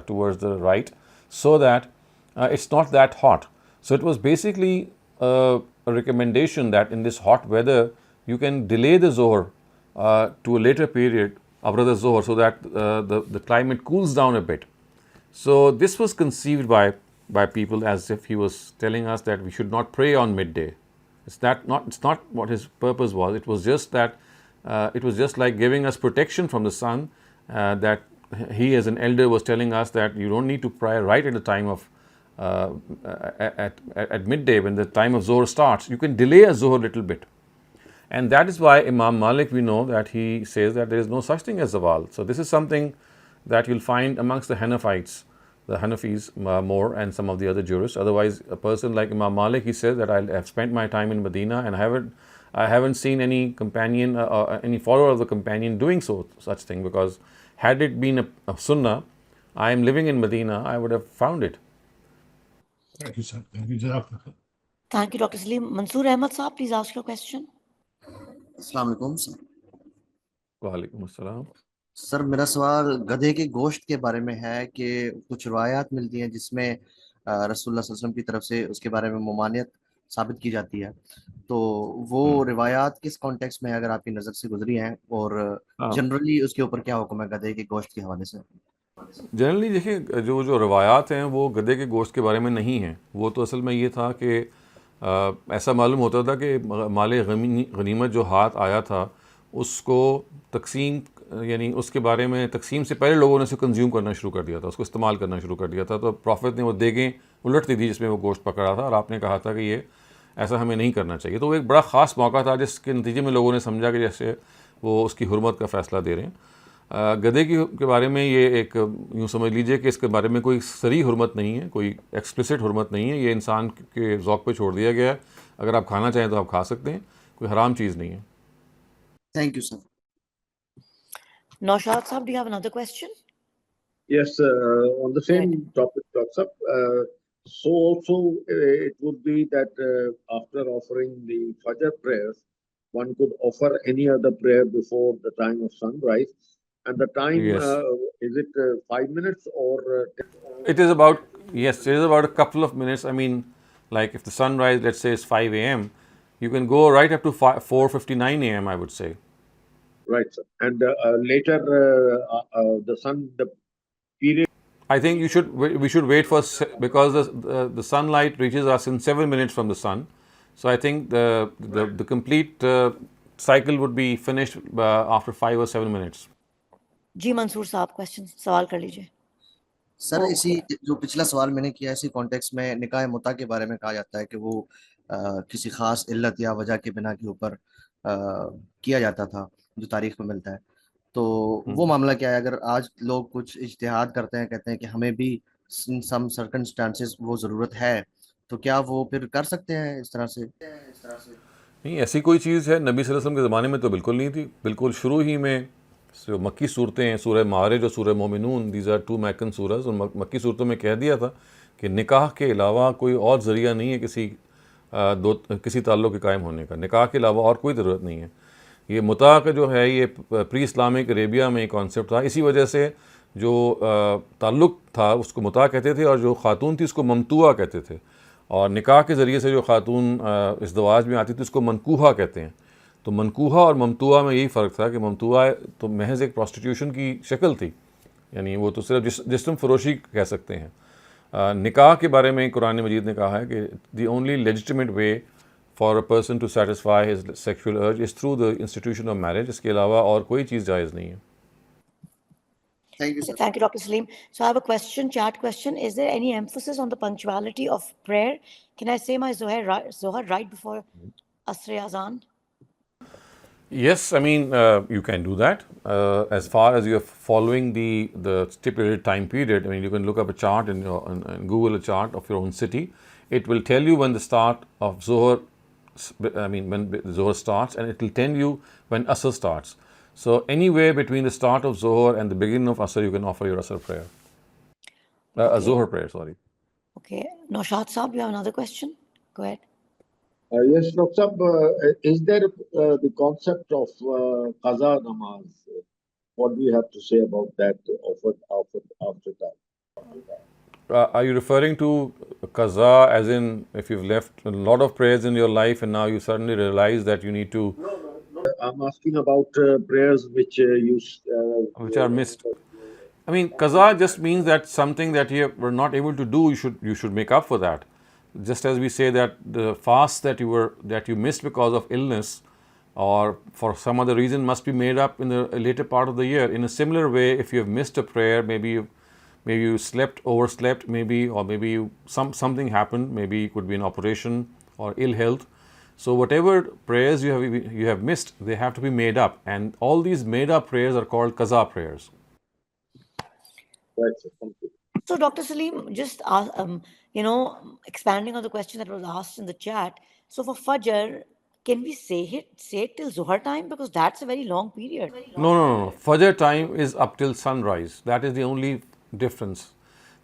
towards the right, so that it's not that hot. So it was basically a recommendation that in this hot weather you can delay the Zuhr to a later period, Abrada Zuhr, so that the climate cools down a bit. So this was conceived by people as if he was telling us that we should not pray on midday. It's not what his purpose was. It was just that it was just like giving us protection from the sun. That he, as an elder, was telling us that you don't need to pray right at the time of at midday, when the time of Zohr starts. You can delay a Zohr a little bit. And that is why Imam Malik, we know that he says that there is no such thing as Zawal. So this is something that you'll find amongst the Hanafites, the Hanafis more, and some of the other jurists. Otherwise, a person like Imam Malik, he says that I have spent my time in Medina, and I haven't seen any companion or any follower of the companion doing such thing, because had it been a sunnah, I am living in Medina, I would have found it. Thank you, sir. Thank you, Jazakallah. Thank you, Dr. Saleem. Mansoor Ahmed Saab, please ask your question. अस्सलाम वालेकुम sir. वालेकुम अस्सलाम। Sir मेरा सवाल गधे के गोश्त के बारे में है कि कुछ रवायात मिलती हैं जिसमें रसूलुल्लाह सल्लल्लाहु अलैहि वसल्लम की तरफ से उसके बारे में ममानियत साबित की जाती है, तो वो रिवायात किस कॉन्टेक्स्ट में अगर आपकी नज़र से गुजरी हैं, और जनरली उसके ऊपर क्या हुक्म है गधे के गोश्त के हवाले से? जनरली देखिए, जो रवायात हैं वो गधे के गोश्त के बारे में नहीं हैं। वो तो असल में ये था कि ऐसा मालूम होता था कि माल गनीमत जो हाथ आया था उसको तकसीम, यानी उसके बारे में तकसीम से पहले लोगों ने उसे कंज्यूम करना शुरू कर दिया था, उसको इस्तेमाल करना शुरू कर दिया था। तो प्रॉफिट ने वो देगें उलट दी थी जिसमें वो गोश्त पकड़ा था, और आपने कहा था कि ये ऐसा हमें नहीं करना चाहिए। तो वो एक बड़ा ख़ास मौका था जिसके नतीजे में लोगों ने समझा कि जैसे वो उसकी हुर्मत का फ़ैसला दे रहे हैं। गधे के बारे में ये एक यूँ समझ लीजिए कि इसके बारे में कोई सरी हुर्मत नहीं है, कोई एक्सप्लिसिट हुर्मत नहीं है। ये इंसान के ज़ौक़ पे छोड़ दिया गया है। अगर आप खाना चाहें तो आप खा सकते हैं, कोई हराम चीज़ नहीं है। Thank you sir. Naushad Saab, do you have another question? Yes, on the same topic, Dr. So also it would be that after offering the Fajr prayers, one could offer any other prayer before the time of sunrise. And the time, Yes. is it 5 minutes or? It is about, yes, it is about a couple of minutes. I mean, like if the sunrise, let's say, is 5 a.m., you can go right up to 4:59 a.m., I would say. Right, sir. And later, the period. I think we should wait for, because the sunlight reaches us in 7 minutes from the sun. So I think the complete cycle would be finished after 5 or 7 minutes. जी मंसूर साहब, question सवाल कर लीजिए। Sir इसी जो पिछला सवाल मैंने किया, इसी कॉन्टेक्स्ट में निकाह मुता के बारे में कहा जाता है कि वो किसी खास इल्लत या वजह के बिना के ऊपर किया जाता था, जो तारीख में मिलता है। तो वो मामला क्या है? अगर आज लोग कुछ इज्तिहाद करते हैं, कहते हैं कि हमें भी इन सम सर्कमस्टांसेस वो ज़रूरत है, तो क्या वो फिर कर सकते हैं इस तरह से? नहीं, ऐसी कोई चीज़ है नबी सल्लल्लाहु अलैहि वसल्लम के ज़माने में तो बिल्कुल नहीं थी। बिल्कुल शुरू ही में जो मक्की सूरतें हैं, सूरह मारिज और सूरह मोमिनून, दीज आर 2 मैकन सूरज, और मक्की सूरतों में कह दिया था कि निकाह के अलावा कोई और ज़रिया नहीं है किसी ताल्लुक़ के कायम होने का। निकाह के अलावा और कोई ज़रूरत नहीं है। ये मुता का जो है ये प्री इस्लामिक अरेबिया में एक कॉन्सेप्ट था। इसी वजह से जो ताल्लुक़ था उसको मुता कहते थे, और जो ख़ातून थी उसको ममतुआ कहते थे, और निकाह के ज़रिए से जो ख़ातून इज़्दवाज में आती थी उसको मनकूहा कहते हैं। तो मनकूहा और ममतुआ में यही फ़र्क था कि ममतुआ तो महज एक प्रॉस्टिट्यूशन की शक्ल थी, यानी वो तो सिर्फ जिस्म फरोशी कह सकते हैं। निकाह के बारे में कुरान मजीद ने कहा है कि the only legitimate way for a person to satisfy his sexual urge is through the institution of marriage. इसके अलावा और कोई चीज़ जायज़ नहीं है। Thank you, sir. Thank you, Dr. Saleem. So I have a question, chat question. Is there any emphasis on the punctuality of prayer? Can I say my Zohar right before Asr Azan? Yes, I mean, you can do that. As far as you're following the stipulated time period, I mean, you can look up a chart and Google a chart of your own city. It will tell you when the start of Zohar, when the Zohar starts, and it will tell you when Asr starts. So anywhere between the start of Zohar and the beginning of Asr, you can offer your Asr prayer. A Zohar prayer, sorry. Okay. Naushad Saab, you have another question? Go ahead. Yes, Dr. Sab, is there the concept of qaza namaz? What do you have to say about that offered after that? Are you referring to qaza as in if you've left a lot of prayers in your life and now you suddenly realize that you need to... No, I'm asking about prayers which which are missed. I mean, qaza just means that something that you were not able to do, you should make up for that. Just as we say that the fast that you missed because of illness or for some other reason must be made up in the later part of the year. In a similar way, if you have missed a prayer, maybe you overslept, maybe something happened, maybe it could be an operation or ill health. So whatever prayers you have missed, they have to be made up, and all these made up prayers are called qaza prayers. Right, sir. Thank you. So, Dr. Saleem, just expanding on the question that was asked in the chat. So, for Fajr, can we say it till Zuhar time, because that's a very long period? No. Fajr time is up till sunrise. That is the only difference.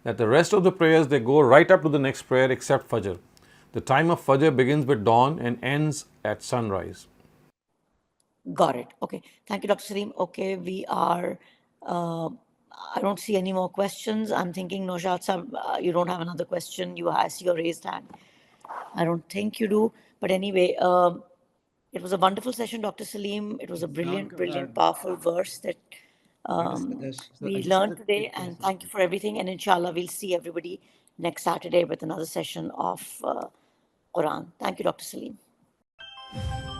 That the rest of the prayers, they go right up to the next prayer except Fajr. The time of Fajr begins with dawn and ends at sunrise. Got it. Okay. Thank you, Dr. Saleem. Okay, we are... I don't see any more questions. I'm thinking, Naushad Saab, you don't have another question. I see your raised hand. I don't think you do. But anyway, it was a wonderful session, Dr. Saleem. It was a brilliant, powerful verse that we learned today. And thank you for everything. And inshallah, we'll see everybody next Saturday with another session of Quran. Thank you, Dr. Saleem.